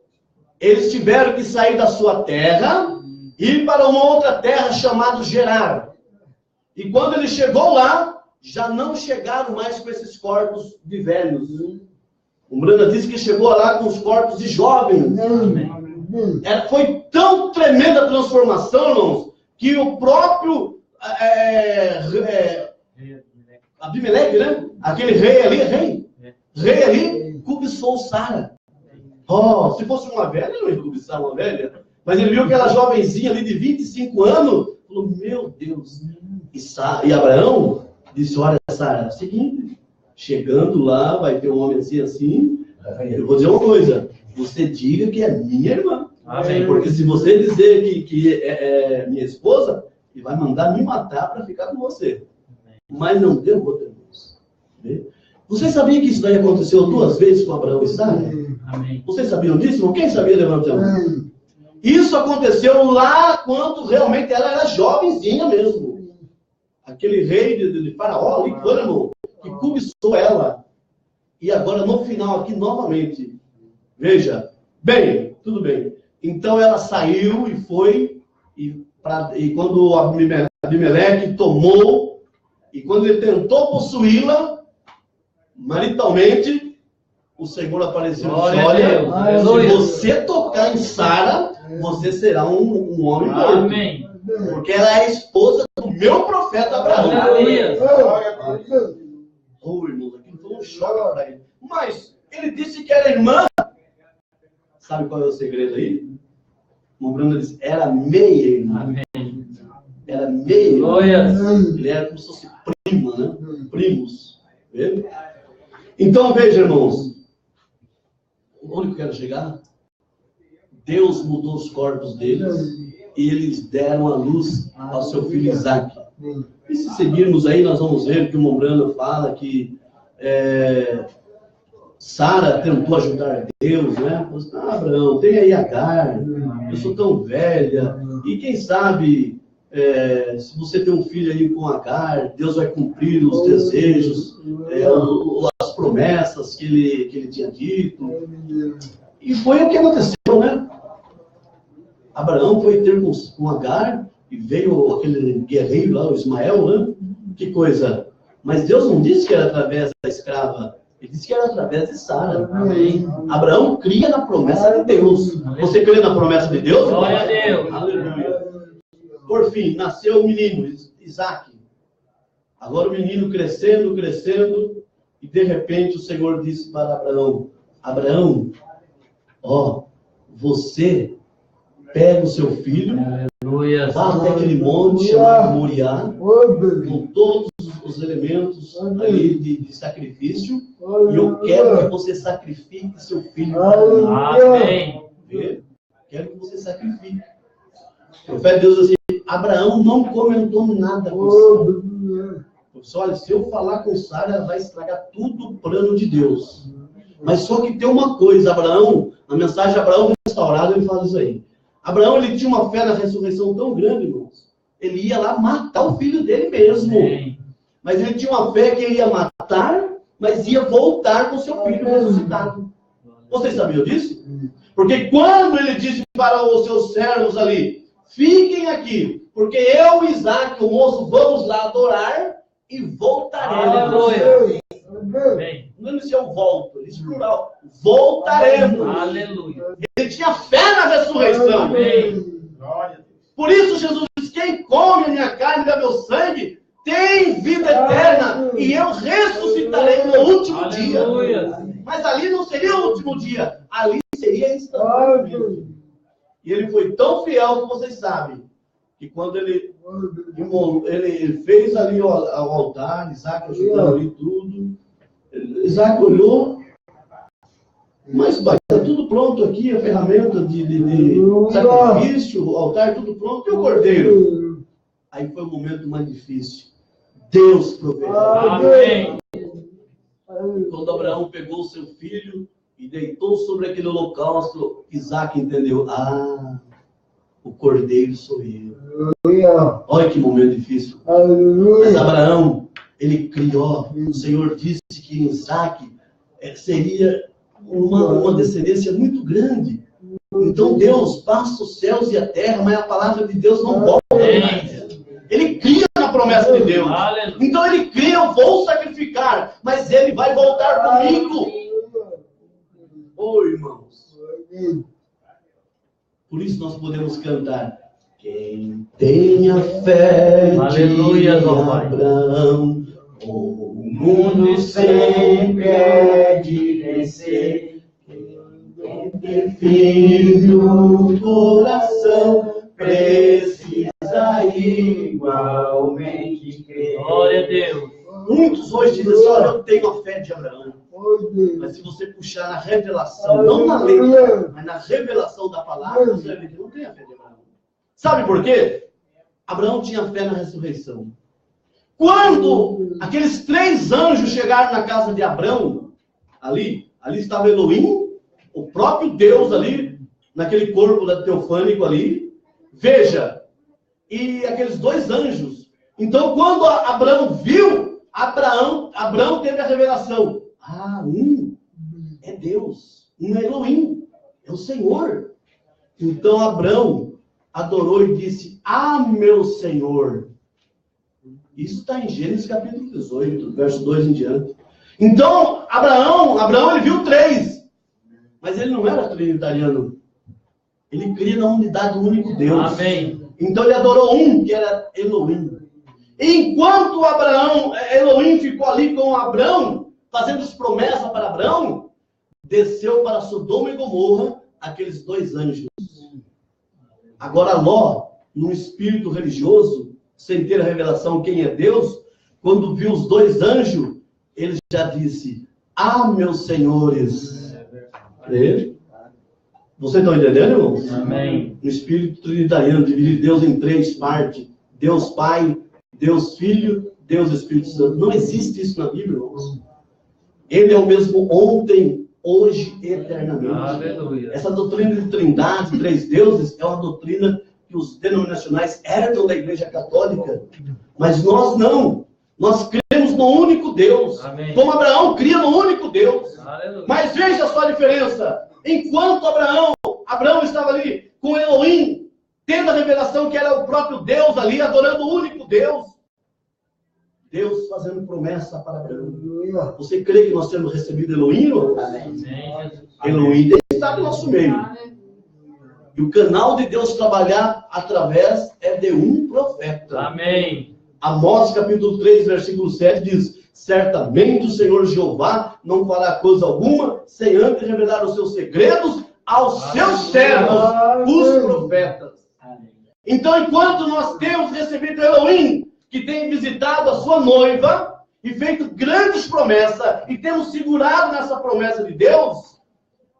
Eles tiveram que sair da sua terra e ir para uma outra terra chamada Gerar. E quando ele chegou lá, já não chegaram mais com esses corpos de velhos. O Brana disse que chegou lá com os corpos de jovens. Foi tão tremenda a transformação, irmãos, que o próprio Abimeleque, né? Aquele rei ali, cobiçou Sara. Oh, se fosse uma velha, ele não ia cobiçar uma velha. Mas ele viu aquela jovenzinha ali de 25 anos, falou, meu Deus. E Abraão disse, olha, Sara, é o seguinte, chegando lá, vai ter um homem assim, eu vou dizer uma coisa, você diga que é minha irmã. Amém. Porque se você dizer que é minha esposa, ele vai mandar me matar para ficar com você. Mas não deu outra vez. Vocês sabiam que isso daí aconteceu 2 vezes com Abraão e Sara? Amém. Vocês sabiam disso? Quem sabia, levanta a mão. Isso aconteceu lá quando realmente ela era jovenzinha mesmo. Aquele rei de Faraó ali, que cobiçou ela. E agora no final aqui novamente. Veja. Bem, tudo bem. Então ela saiu e foi. E quando Abimeleque tomou, e quando ele tentou possuí-la, maritalmente, o Senhor apareceu e disse, olha, se você tocar em Sara, você será um homem morto. Amém. Porque ela é a esposa do meu profeta Abraão. Aleluia. Oh, irmãos, aquilo foi um choque para ele. Mas ele disse que era irmã, Sabe qual é o segredo aí? O Bruno disse, era meia irmã. Amém. Era meia irmã. Glória. Ele era como se fosse prima, né? Primos. Vê? Então, veja, irmãos. Onde eu quero chegar? Deus mudou os corpos deles e eles deram a luz ao seu filho Isaac. E se seguirmos aí, nós vamos ver que o Mombrana fala que Sara tentou ajudar Deus, né? Abraão, tem aí Agar, eu sou tão velha, e quem sabe, se você tem um filho aí com Agar, Deus vai cumprir os desejos, as promessas que ele tinha dito. E foi o que aconteceu, né? Abraão foi ter com Agar, e veio aquele guerreiro lá, o Ismael, né? Que coisa. Mas Deus não disse que era através da escrava. Ele disse que era através de Sara. Amém. Abraão cria na promessa de Deus. Você crê na promessa de Deus? Glória a Deus. Aleluia. Por fim, nasceu o menino, Isaac. Agora o menino crescendo, crescendo. E de repente o Senhor disse para Abraão: Abraão, você pega o seu filho, Aleluia. vá até aquele monte chamado Moriá, com todos os elementos ali de sacrifício, e eu quero que você sacrifique seu filho para mim. Amém. Vê? Quero que você sacrifique. O profeta Deus assim, Abraão não comentou nada com Sara. Disse, olha, se eu falar com Sara, ela vai estragar tudo o plano de Deus. Mas só que tem uma coisa, Abraão, na mensagem de Abraão restaurado, ele fala isso aí. Abraão, ele tinha uma fé na ressurreição tão grande, irmãos. Ele ia lá matar o filho dele mesmo. Amém. Mas ele tinha uma fé que ele ia matar, mas ia voltar com seu filho ressuscitado. Vocês sabiam disso? Porque quando ele disse para os seus servos ali, fiquem aqui, porque eu e Isaac, o moço, vamos lá adorar e voltaremos. Aleluia. Amém. Não disse eu volto, ele disse plural. Voltaremos. Aleluia. Ele tinha fé na ressurreição. Amém. Por isso Jesus diz, quem come a minha carne e bebe meu sangue, tem vida eterna, e eu ressuscitarei no último dia. Aleluia. Mas ali não seria o último dia, ali seria instantâneo. E ele foi tão fiel que vocês sabem, que quando ele fez ali o altar, Isaac ajudando ali tudo, Isaac olhou, mas está tudo pronto aqui, a ferramenta de sacrifício, o altar, tudo pronto, e o cordeiro? Aí foi o momento mais difícil. Deus proverá. Amém. Quando Abraão pegou o seu filho e deitou sobre aquele holocausto, Isaac entendeu, o cordeiro sou eu. Olha que momento difícil. Mas Abraão, ele criou, o Senhor disse que Isaac seria uma descendência muito grande. Então Deus passa os céus e a terra, mas a palavra de Deus não volta mais. Ele cria na promessa de Deus. Aleluia. Então ele cria, eu vou sacrificar, mas ele vai voltar comigo. Irmãos. Por isso nós podemos cantar. Quem tem a fé Aleluia, de Abraão, o mundo sempre é de vencer. Quem tem filho no coração, precisa igualmente crer. Glória a Deus. Muitos hoje dizem assim, olha, eu tenho a fé de Abraão. Mas se você puxar na revelação, não na lei, mas na revelação da palavra, você vai ver que não tem a fé de Abraão. Sabe por quê? Abraão tinha fé na ressurreição. Quando aqueles 3 anjos chegaram na casa de Abraão, ali estava Elohim, o próprio Deus ali, naquele corpo teofânico ali, veja, e aqueles 2 anjos. Então, quando Abraão viu, Abraão teve a revelação. É Deus, é Elohim, é o Senhor. Então Abraão adorou e disse, meu Senhor. Isso está em Gênesis capítulo 18, verso 2 em diante. Então, Abraão ele viu 3, mas ele não era trinitariano. Ele cria na unidade do único Deus. Amém. Então ele adorou que era Elohim. Enquanto Elohim ficou ali com Abraão, fazendo as promessas para Abraão, desceu para Sodoma e Gomorra, aqueles 2 anjos. Agora Ló, num espírito religioso, sem ter a revelação quem é Deus, quando viu os 2 anjos, ele já disse: ah, meus senhores. Vocês estão entendendo, irmãos? Amém. No espírito trinitariano, dividir Deus em 3 partes: Deus Pai, Deus Filho, Deus Espírito Santo. Não existe isso na Bíblia, irmãos. Ele é o mesmo ontem, hoje e eternamente. Aleluia. Essa doutrina de trindade, 3 deuses, é uma doutrina que os denominacionais herdam da Igreja Católica. Mas nós não. Nós cremos no único Deus. Amém. Como Abraão cria no único Deus. Aleluia. Mas veja só a diferença. Enquanto Abraão estava ali com Elohim, tendo a revelação que era o próprio Deus ali, adorando o único Deus, Deus fazendo promessa para Abraão. Você crê que nós temos recebido Elohim? Amém. Elohim está no nosso meio. E o canal de Deus trabalhar através é de um profeta. Amém. Amós capítulo 3, versículo 7 diz: certamente o Senhor Jeová não fará coisa alguma sem antes revelar os seus segredos aos seus servos, os profetas. Então, enquanto nós temos recebido Elohim, que tem visitado a sua noiva e feito grandes promessas, e temos segurado nessa promessa de Deus,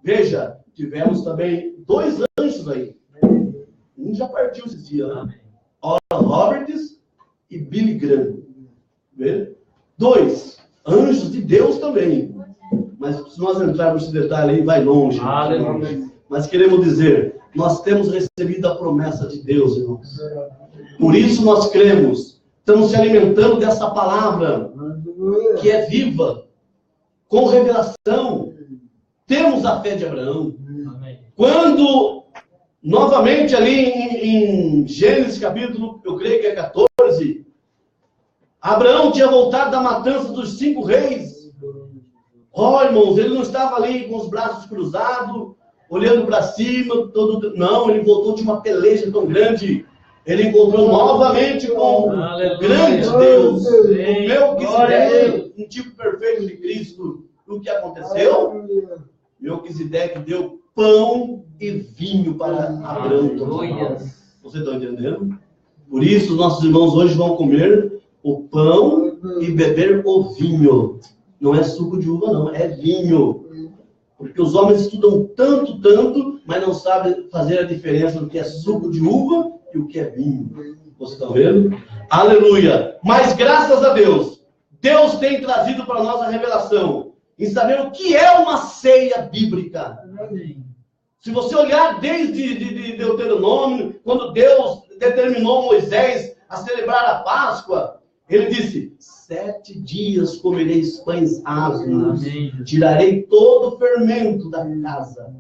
veja, tivemos também 2 anjos aí. Um já partiu esse dia, né? Oral Roberts e Billy Graham. Vê? 2 anjos de Deus também. Mas se nós entrarmos nesse detalhe aí, vai longe. Aleluia. Mas queremos dizer, nós temos recebido a promessa de Deus, irmãos. Por isso nós cremos, estamos se alimentando dessa palavra, que é viva, com revelação. Temos a fé de Abraão. Amém. Quando, novamente ali em Gênesis capítulo, eu creio que é 14, Abraão tinha voltado da matança dos 5 reis. Irmãos, ele não estava ali com os braços cruzados, olhando para cima, não, ele voltou de uma peleja tão grande. Ele encontrou novamente com o grande Deus, o Melquisedeque, um tipo perfeito de Cristo. O que aconteceu? Melquisedeque deu pão e vinho para Abraão tomar. Vocês estão entendendo? Por isso, nossos irmãos hoje vão comer o pão e beber o vinho. Não é suco de uva, não, é vinho. Porque os homens estudam tanto, mas não sabem fazer a diferença do que é suco de uva e o que é vinho. Vocês estão vendo? Aleluia! Mas graças a Deus, Deus tem trazido para nós a revelação em saber o que é uma ceia bíblica. Se você olhar desde Deuteronômio, quando Deus determinou Moisés a celebrar a Páscoa, ele disse: 7 dias comereis pães asmos, tirarei todo o fermento da casa.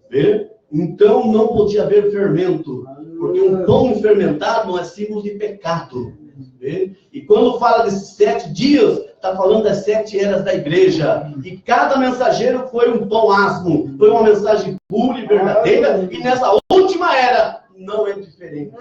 Vê? Então não podia haver fermento, porque um pão fermentado não é símbolo de pecado. Vê? E quando fala desses 7 dias, está falando das 7 eras da igreja. E cada mensageiro foi um pão asmo, foi uma mensagem pura e verdadeira, e nessa última era não é diferente.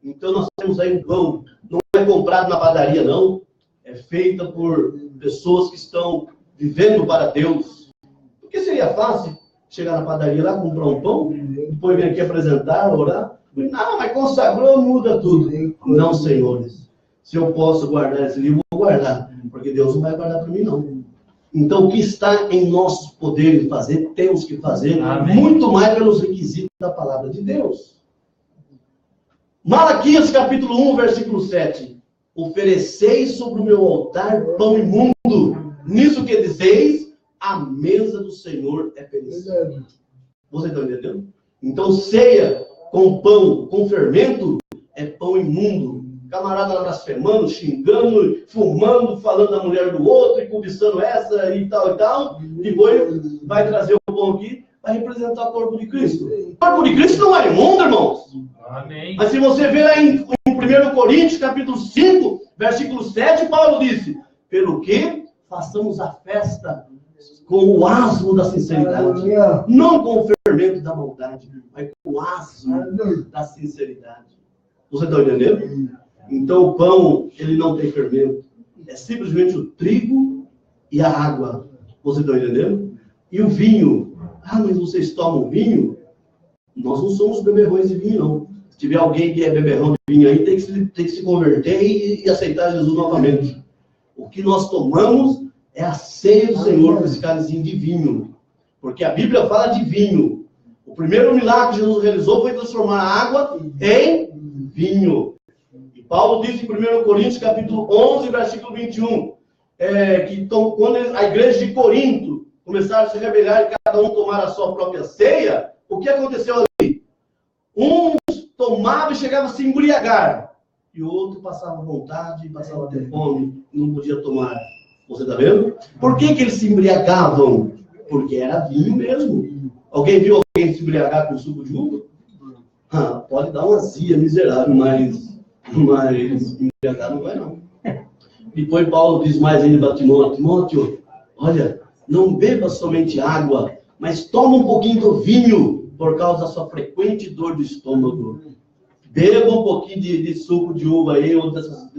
Então nós temos aí um pão, não é comprado na padaria, não. É feita por pessoas que estão vivendo para Deus. Porque seria fácil chegar na padaria lá, comprar um pão, depois vir aqui apresentar, orar. Não, mas consagrou, muda tudo. Não, senhores. Se eu posso guardar esse livro, vou guardar. Porque Deus não vai guardar para mim, não. Então, o que está em nosso poder de fazer, temos que fazer. Amém. Muito mais pelos requisitos da palavra de Deus. Malaquias capítulo 1, versículo 7. Ofereceis sobre o meu altar pão imundo. Nisso que dizeis, a mesa do Senhor é perecível. Você está entendendo? Então, ceia com pão, com fermento, é pão imundo. Camarada blasfemando, xingando, fumando, falando da mulher do outro, e cobiçando essa e tal. Depois vai trazer o pão aqui, vai representar o corpo de Cristo. O corpo de Cristo não é imundo, irmãos. Amém. Mas se você ver lá em 1 Coríntios, capítulo 5, versículo 7, Paulo disse: pelo que façamos a festa com o asmo da sinceridade. Não com o fermento da maldade, mas com o asmo da sinceridade. Você está entendendo? Então o pão, ele não tem fermento. É simplesmente o trigo e a água. Você está entendendo? E o vinho Ah, mas vocês tomam vinho? Nós não somos beberrões de vinho, não. Se tiver alguém que é beberrão de vinho aí, tem que se converter e aceitar Jesus novamente. O que nós tomamos é a ceia do Senhor com esse cálicezinho de vinho. Porque a Bíblia fala de vinho. O primeiro milagre que Jesus realizou foi transformar a água em vinho. E Paulo diz em 1 Coríntios, capítulo 11, versículo 21, que quando a igreja de Corinto começaram a se rebelar e cada um tomar a sua própria ceia, o que aconteceu ali? Uns tomavam e chegavam a se embriagar. E o outro passava vontade, passava até fome, não podia tomar. Você está vendo? Por que eles se embriagavam? Porque era vinho mesmo. Alguém viu alguém se embriagar com suco de uva? Pode dar uma azia miserável, mas embriagar não vai não. Depois Paulo diz mais ainda para Timóteo: Timóteo, olha, não beba somente água, mas toma um pouquinho do vinho, por causa da sua frequente dor do estômago. Beba um pouquinho de suco de uva aí, ou dessas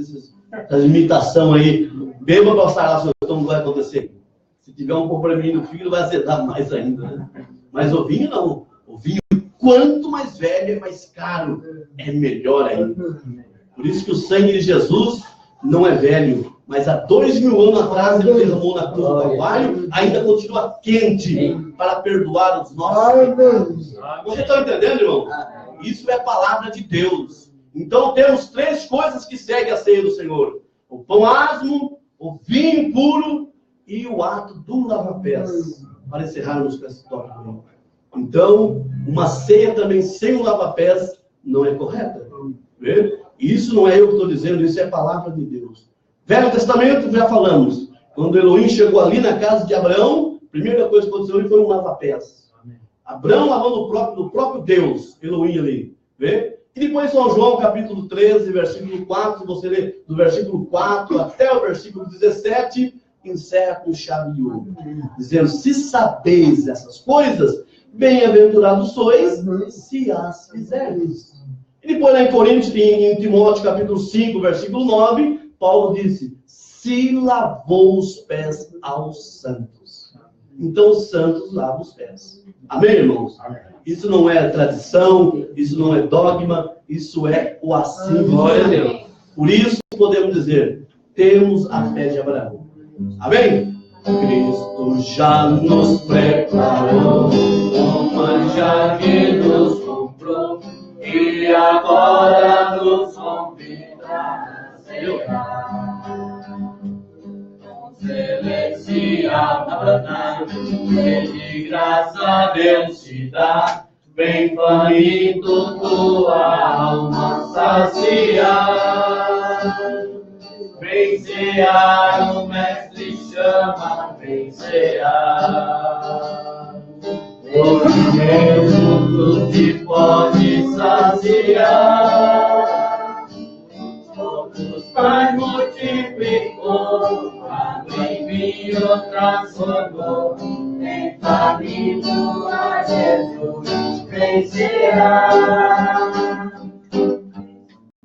imitações aí. Beba para sarar seu estômago, vai acontecer. Se tiver um probleminha no fígado, vai azedar mais ainda, né? Mas o vinho não. O vinho, quanto mais velho, é mais caro. É melhor ainda. Por isso que o sangue de Jesus não é velho. Mas há 2000 anos atrás, ele derramou na cruz do Calvário, ainda continua quente para perdoar os nossos pecados. Você está entendendo, irmão? Isso é a palavra de Deus. Então temos 3 coisas que seguem a ceia do Senhor: o pão asmo, o vinho puro e o ato do lava-pés. Para encerrarmos com esse tópico. Então, uma ceia também sem o lava-pés não é correta. Vê? Isso não é eu que estou dizendo, isso é a palavra de Deus. Velho Testamento, já falamos. Quando Elohim chegou ali na casa de Abraão, a primeira coisa que aconteceu ali foi um lava-pés. Abraão lavando do próprio Deus, Elohim ali. Vê? E depois São João, capítulo 13, versículo 4, você lê do versículo 4 até o versículo 17, encerra com chave de ouro. Dizendo: se sabeis essas coisas, bem-aventurados sois, se as fizerdes. E depois lá em Coríntios, em Timóteo, capítulo 5, versículo 9, Paulo disse: se lavou os pés aos santos. Então os santos lavam os pés. Amém, irmãos? Isso não é tradição, isso não é dogma, isso é o assim. Glória a Deus. Por isso podemos dizer: temos a fé de Abraão. Amém? Cristo já nos preparou, o manjar que nos comprou, e agora nos convida a celebrar. Com celestial maná, que de graça a Deus te dá, vem faminto tua alma saciar. Vem cear, o mestre chama, vem cear. Hoje mesmo tu te pode saciar. Poucos pais multiplicou, água em vinho transformou. Vem faminto a Jesus, vem cear.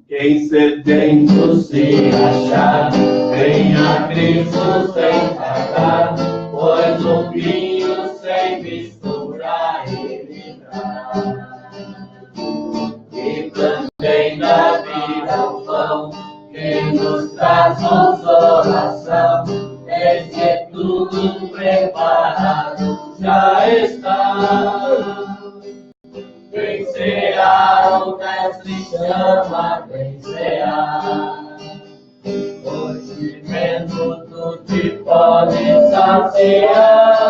Quem sedento se achar, venha Cristo sem pagar, pois o vinho sem mistura ele dá. E também da vida o pão, que nos traz consolação, desde tudo preparado já está. Vem cear, o mestre chama, vem cear. Hoje mesmo tu te pode saciar.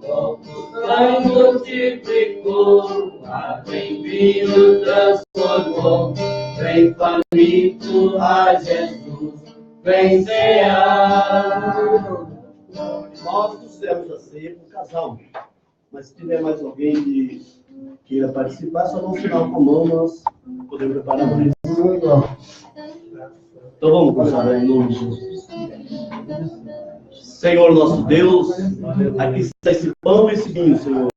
Poucos pães multiplicou, água em vinho transformou. Vem faminto a Jesus, vem cear. Nós trouxemos a ceia para o casal. Mas se tiver mais alguém que queira participar, só no final com a mão nós podemos preparar para isso. Então vamos começar em nome de Jesus. Senhor nosso Deus, aqui está esse pão e esse vinho, Senhor,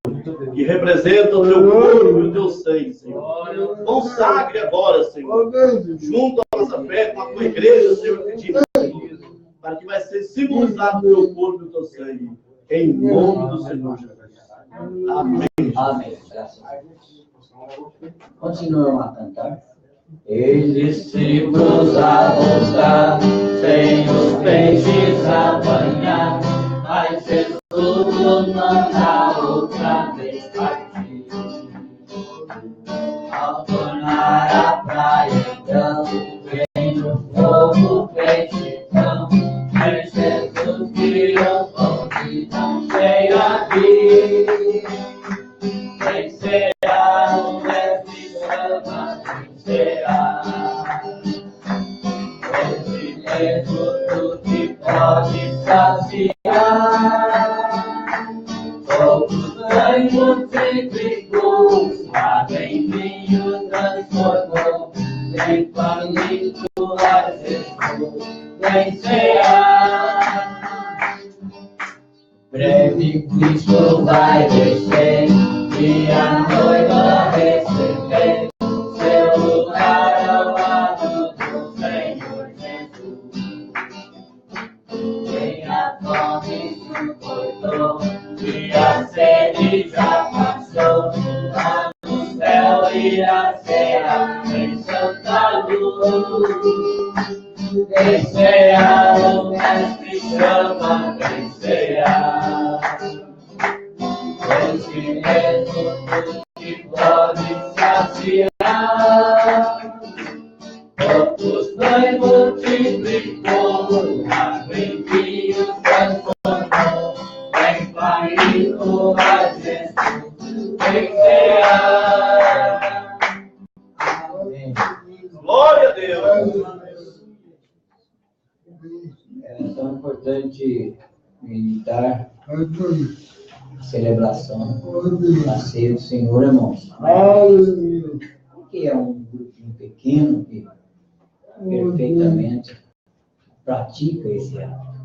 que representa o teu corpo e o teu sangue, Senhor. Consagre agora, Senhor, junto à nossa fé, com a tua igreja, Senhor, pedimos, Senhor, para que vai ser simbolizado o teu corpo e o teu sangue. Em nome do Senhor Jesus. Amém. Amém. Graças a Deus. Continuamos a cantar. Eis discípulos a voltar, sem os peixes apanhar, mas Jesus nos manda outra vez partir. Ao tornar a praia, então, vem o fogo peixão, é Jesus que o convida, cheia de quem será o mestre chama, quem será? Esse mesmo que pode saciar. Poucos pães multiplicou, bem vinho transformou, bem faminto acessou, quem será? Breve Cristo vai descer, e a noiva receber seu lugar ao lado do Senhor Jesus. Quem a fome suportou, e a sede já passou, lá no céu irá ser a em santa luz. Quem será o mestre chama, quem será? Esse mesmo que pode saciar. Poucos pães multiplicou, água em vinho transformou, em farinha a Jesus, quem será? Amém. Glória a Deus. É tão importante meditar a celebração da ceia do Senhor, irmãos. Porque é um grupinho pequeno que perfeitamente pratica esse ato.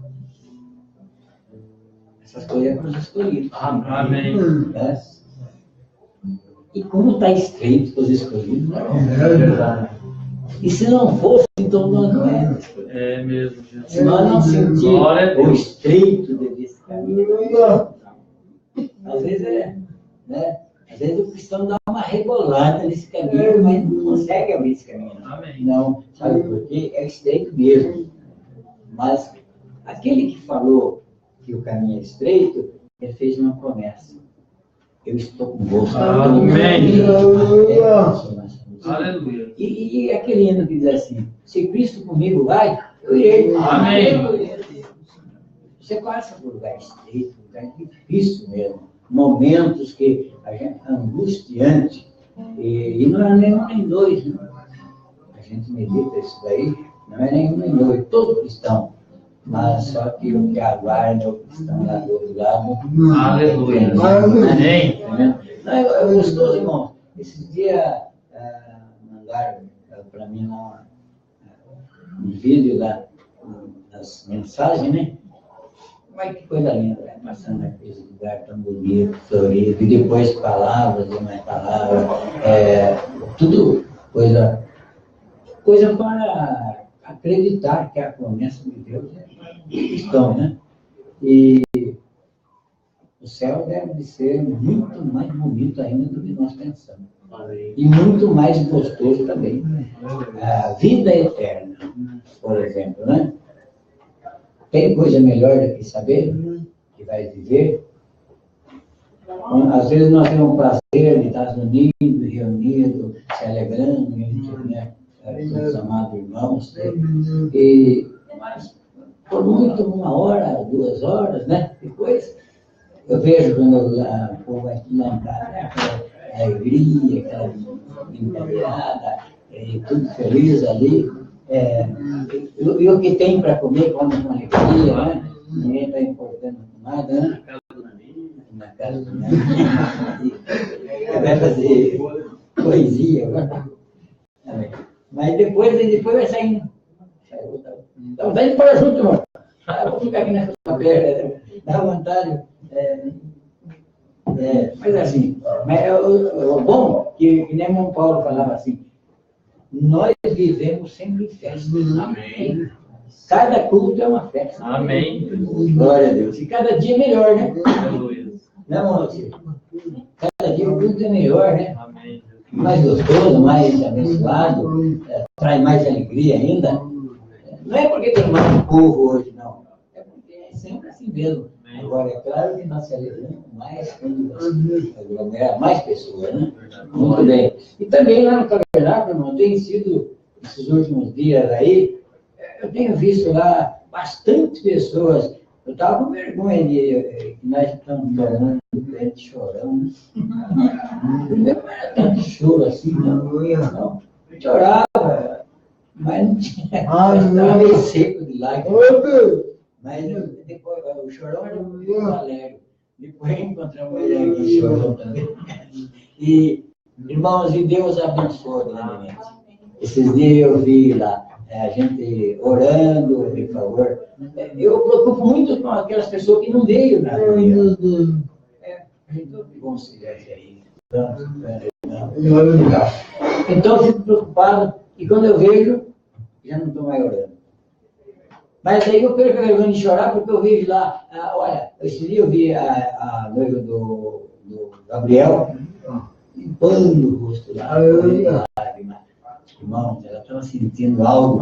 Essas coisas é para os escolhidos. Amém. Né? E como está escrito para os escolhidos, não é? E se não fosse, então não é. É mesmo, Jesus. Se nós não sentir o estreito desse caminho, às vezes né? Às vezes o cristão dá uma rebolada nesse caminho, mas não consegue abrir esse caminho. Amém. Não, sabe por quê? É estreito mesmo. Mas aquele que falou que o caminho é estreito, ele fez uma promessa. Eu estou convosco. Amém. Aleluia. E aquele hino que diz assim: se Cristo comigo vai, eu irei. Amém. Você passa por lugar estreito, lugar difícil mesmo. Momentos que a gente é angustiante. E não é nenhum nem dois, né? A gente medita isso daí, não é nenhum nem dois. Todo cristão. Mas só que o que aguarda o cristão lá do outro lado. Aleluia. Amém. Não, é gostoso, irmão. Esses dias mandaram para mim lá um vídeo das mensagens, né? Mas que coisa linda, né? Passando naquele lugar tão bonito, florido, e depois palavras e mais palavras, tudo coisa para acreditar que a promessa de Deus é cristão, né? E o céu deve ser muito mais bonito ainda do que nós pensamos. E muito mais gostoso também. A vida eterna, por exemplo, né? Tem coisa melhor do que saber que vai viver? Às vezes nós temos o prazer de estar unidos, reunidos, se alegrando, né? Os amados irmãos, né? Mas por muito 1 hora, 2 horas, né? Depois eu vejo quando o povo vai lá em casa, né? Aquela alegria, aquela brincadeirada, tudo feliz ali. E o que tem para comer, come com alegria, né? Ninguém está importando com nada, né? Na casa do Nani. Vai fazer poesia, né? Mas depois vai saindo. Então, vem para junto, irmão. Vou ficar aqui nessa perna, dá vontade. Mas assim, o bom que nem o Paulo falava assim, nós vivemos sempre em festa. Amém. Cada culto é uma festa. Amém. Glória a Deus. E cada dia é melhor, né? Aleluia. Não é, Monte? Cada dia o culto é melhor, né? Amém. Mais gostoso, mais abençoado, traz mais alegria ainda. Não é porque tem mais povo hoje, não. É porque é sempre assim mesmo. Agora, é claro que nós celebramos mais quando aglomera mais pessoas, né? Muito bem. E também lá no Tabernáculo, irmão, tem sido, esses últimos dias aí, eu tenho visto lá bastante pessoas. Eu estava com vergonha de que nós estamos tornando crente chorão. Primeiro não era tanto choro assim, não. Não. A gente orava, mas não tinha. Estava meio seco de lágrimas. Mas depois, o chorão era muito alegre. Depois encontramos ele aqui, chorão também. E, irmãos, e Deus abençoa grandemente. Esses dias eu vi lá a gente orando, por favor. Eu preocupo muito com aquelas pessoas que não veio na reunião. A gente não bom silêncio aí. Então eu fico preocupado e quando eu vejo, já não estou mais orando. Mas aí eu perco a vergonha de chorar porque eu vejo lá, olha, esse dia eu vi a noiva do Gabriel limpando o rosto lá, lágrimas. Irmão, ela estava sentindo algo.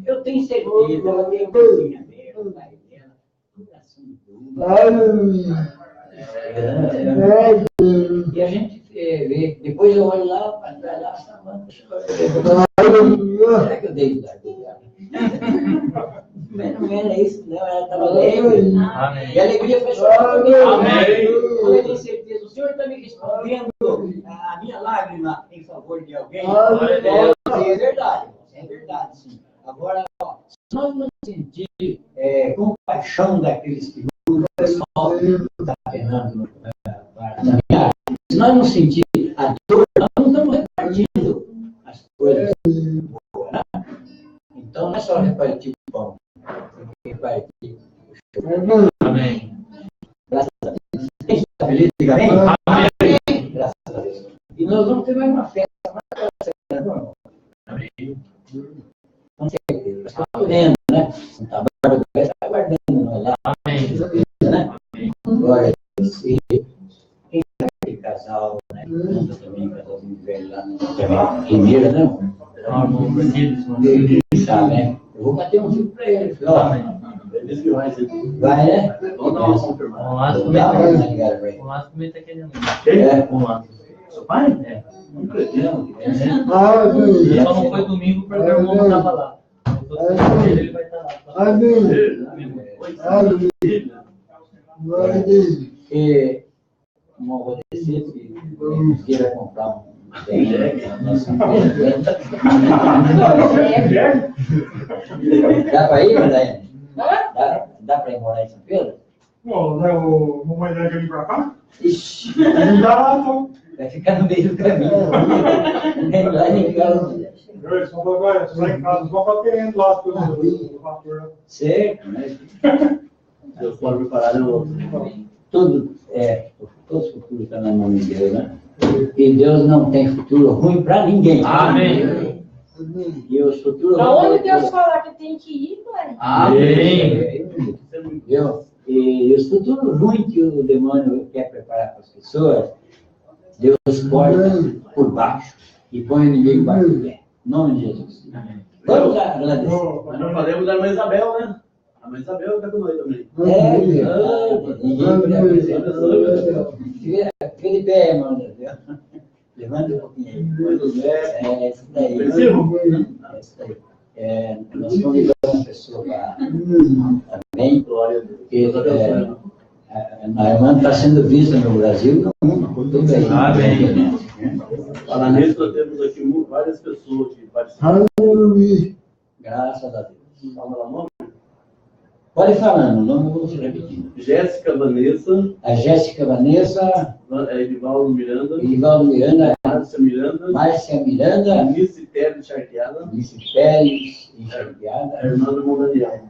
Eu tenho certeza, ela tem um coisinha dela, o pai dela, coração duro. E a gente vê, depois eu olho lá, para trás lá, Samanta chorando. Será que eu dei lugar dela? Mas não era isso, não, ela estava alegre. E a alegria foi chorar comigo. Eu tenho certeza, o Senhor está me respondendo a minha lágrima em favor de alguém. É verdade, sim. Agora, ó, se nós não sentir compaixão daqueles que o pessoal está penando na minha área, se nós não sentir a dor, nós não estamos repartindo as coisas boas, né? Então, não é só repartir o pão, tem que repartir o chão. Amém. Graças a Deus. Quem está feliz, diga amém? Amém. Graças a Deus. E nós vamos ter mais uma festa, Amém. Com certeza. Está podendo, né? Santa Bárbara está aguardando nós lá. Amém. Né? Glória a Deus. E quem está aquele casal, né? Conta também, casalzinho velho lá. Também, primeira, né? Sabe, né? Eu vou bater um fio para ele. Vai, né? Vamos dar uma confirmada. Vamos lá, comenta aquele amigo. Vamos lá. Seu pai? É. Não acredito. Ele só não foi domingo porque o irmão não estava lá. Ele vai estar lá. E uma acontecer que queira comprar um nossa empresa. Dá para ir, Daiane? Dá para ir morar em São Pedro? Bom, né, o mamãe dele vir para cá? Ixi, Não dá, não. vai ficar no meio do caminho. Nem lá, nem cá. Só agora, só em casa, só para querendo lá as coisas do pastor. Certo, né? Deus pode preparar o outro. Todos os futuros estão na mão de Deus, né? E Deus não tem futuro ruim para ninguém. Amém. E os futuros Para onde Deus falar que tem que ir, pai? Amém. Entendeu? E os futuros ruins que o demônio quer preparar para as pessoas, Deus corta por baixo e põe o inimigo baixo do pé. Em nome de Jesus. Vamos agradecer. Nós não falamos da irmã Isabel, né? A irmã Isabel está com nós também. Fica de pé, irmão. Levanta um pouquinho aí. Isso daí. Isso daí. Nós convidamos uma pessoa para também, porque a irmã está sendo vista no Brasil, no mundo, por tudo aí. Amém. Falando nisso, nós temos aqui várias pessoas que participam. Graças a Deus. Vamos lá, nome? Pode ir falando, não vamos repetindo. Jéssica Vanessa. A Jéssica Vanessa. Edivaldo Miranda. Edivaldo Miranda. Márcia Miranda. Márcia Miranda. Anice Pérez Charqueada. Anice Pérez Charqueada. A irmã do Mondaniel.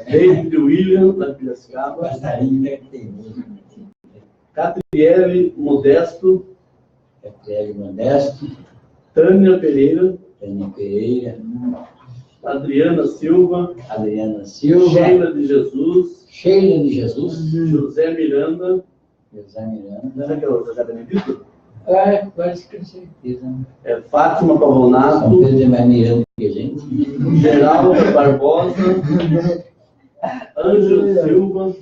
David William, da Piracicaba. Passarinho deve ter música. Catriele Modesto. Catriele Modesto. Tânia Pereira. Tânia Pereira. Adriana Silva, Adriana Silva, Sheila de Jesus, Sheila de Jesus, José Miranda, José Miranda. será que é o José Benedito? Quase que certeza. Né? Fátima São Pavonato, Pedro é mais mirando que a gente. Geraldo Barbosa, Ângelo Silva,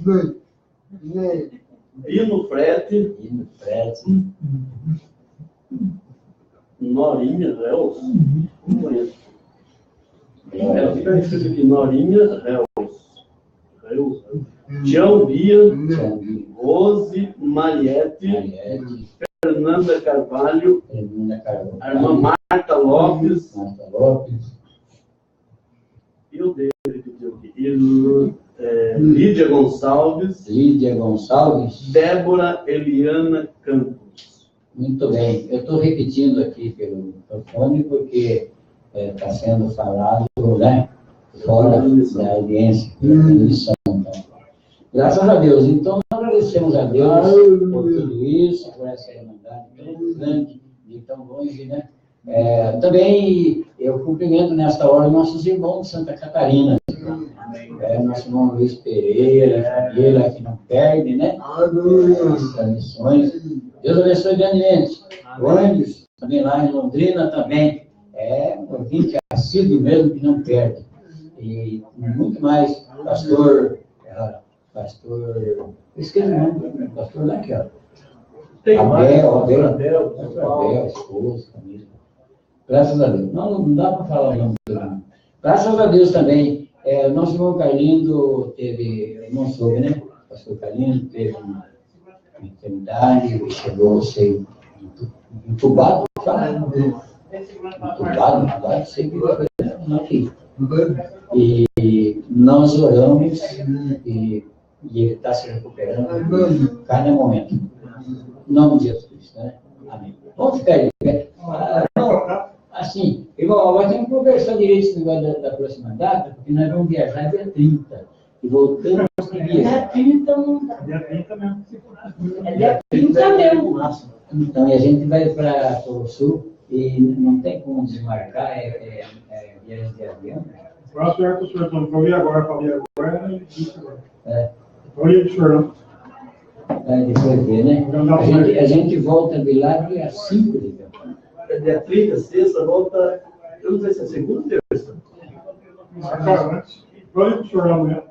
Dino Frete, E no prédio. Norinha Reus, não conheço. Fica escrito aqui, Norinha Reus. Tião Bia, Rose Mariette, Mariette, Fernanda Carvalho, Fernanda a irmã Marta Lopes, Marta Lopes, e o dele pediu aqui, Lídia Gonçalves, Lídia Gonçalves. Débora Eliana Campos. Muito bem. Eu estou repetindo aqui pelo microfone porque está sendo falado, né, fora da audiência, pela transmissão. Então. Graças a Deus. Então, nós agradecemos a Deus por tudo isso, por essa irmandade tão grande e tão longe, né? Também eu cumprimento nesta hora nossos irmãos de Santa Catarina. Nosso irmão Luiz Pereira, que não perde, né? As transmissões. Deus abençoe grandemente. O Anderson, também lá em Londrina, também. Um ouvinte assíduo mesmo que não perde. E muito mais, pastor, esqueci o nome, pastor daquela. Abel, esposo, família. Graças a Deus. Não dá para falar o nome dele. Graças a Deus também. Nosso irmão Carlindo teve, irmão soube, né? Pastor Carlindo teve uma enfermidade, chegou a ser entubado, sei que foi aqui. E nós oramos e ele está se recuperando cada momento. Em nome de Jesus, né? Amém. Vamos ficar aí, né? Assim, irmão, nós temos que conversar direito esse negócio da próxima data, porque nós vamos viajar dia 30. E voltamos que dia. Dia 30 não dá. Dia 30 mesmo. É dia 30 mesmo. Então, e a gente vai para o sul e não tem como desmarcar, viagem de avião. Próximo é que o senhor não foi agora, falei agora, e disse agora. Foi o senhor não. Depois ver, né? A gente volta de lá dia 5 de dezembro. Dia 30, sexta, volta, eu não sei se é segunda ou terça. Foi o senhor amanhã.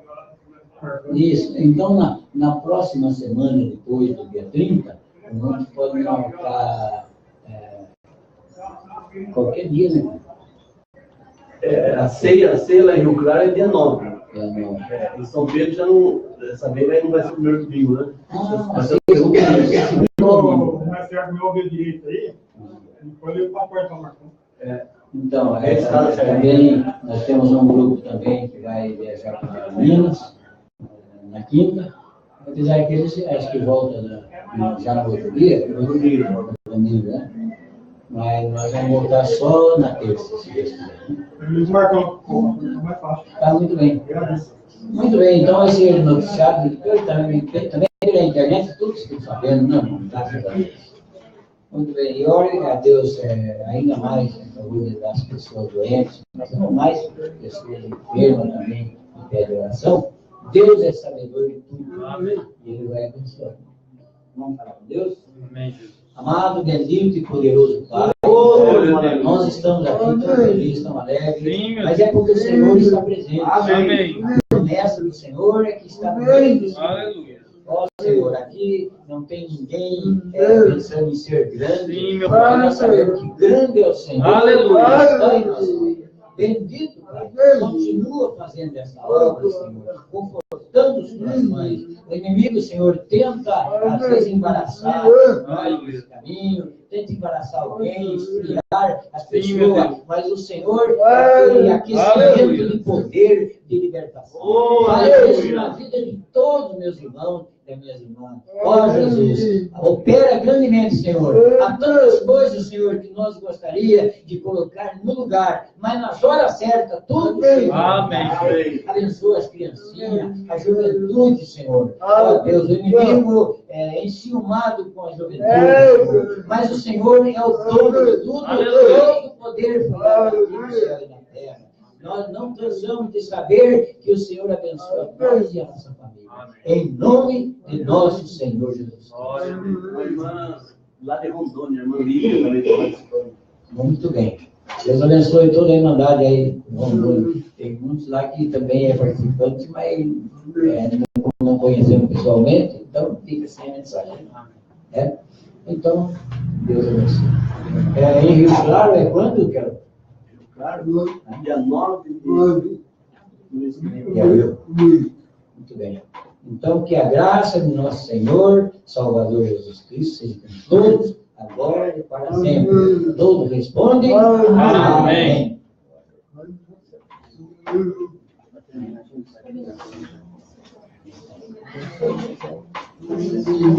Isso. Então, na próxima semana, depois do dia 30, a gente pode marcar qualquer dia, né? A ceia lá em Rio Claro é dia 9. Em São Pedro já não. Essa vez aí não vai ser o primeiro domingo, né? Vai ser o segundo domingo. O mais certo meu ouvir direito aí, depois ele está perto da marcão. Então, também, nós temos um grupo também que vai viajar para Minas, na quinta. Apesar que eles acho que volta já no outro dia, domingo, né? Mas nós vamos voltar só na terça, se Deus quiser. Eles marcam, mais fácil. Tá muito bem. Muito bem, então esse noticiário também pela internet, todos estão sabendo, não, graças a Deus. Muito bem, e ore a Deus ainda mais a saúde das pessoas doentes, mas não mais pessoas enfermas também que pedem oração. Deus é sabedor de tudo. Amém. E Ele vai abençoar. Vamos falar com Deus? Amém, Jesus. Amado, bendito e poderoso Pai, nós estamos aqui tão felizes, tão alegres, mas é porque o Senhor está presente. Amém. A promessa do Senhor é que está presente. Aleluia. Ó Senhor, aqui não tem ninguém pensando em ser grande, mas nós sabemos que grande é o Senhor. Aleluia. Bendito, Pai, continua fazendo essa obra, Senhor, confortando os corações. O inimigo, Senhor, tenta, às vezes, embaraçar esse caminho, tenta embaraçar alguém, esfriar as pessoas, mas o Senhor tem aquecimento de poder, de libertação. Faz isso na vida de todos os meus irmãos e minhas irmãs. Ó Jesus, opera grandemente, Senhor. Há tantas coisas, Senhor, que nós gostaria de colocar no lugar, mas nas horas certas, tudo Senhor. Amém. Abençoa as criancinhas, a juventude, Senhor. Ó Deus, o inimigo é enciumado com a juventude, mas o Senhor é o dono de tudo, todo o poder no céu e na terra. Nós não cansamos de saber que o Senhor abençoa nós e a nossa família. Em nome de nosso Senhor Jesus. Glória a Deus. A irmã lá de Rondônia, a irmã Lívia também está participando. Muito bem. Deus abençoe toda a Irmandade aí. Tem muitos lá que também é participante, mas não conhecemos pessoalmente, então fica sem a mensagem. Então, Deus abençoe. Em Rio Claro é quando, Carol? Claro, dia 9 de Muito bem. Então, que a graça de nosso Senhor, Salvador Jesus Cristo, seja com todos, agora e para sempre. Todos respondem. Amém.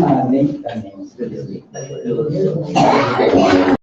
Amém. Amém.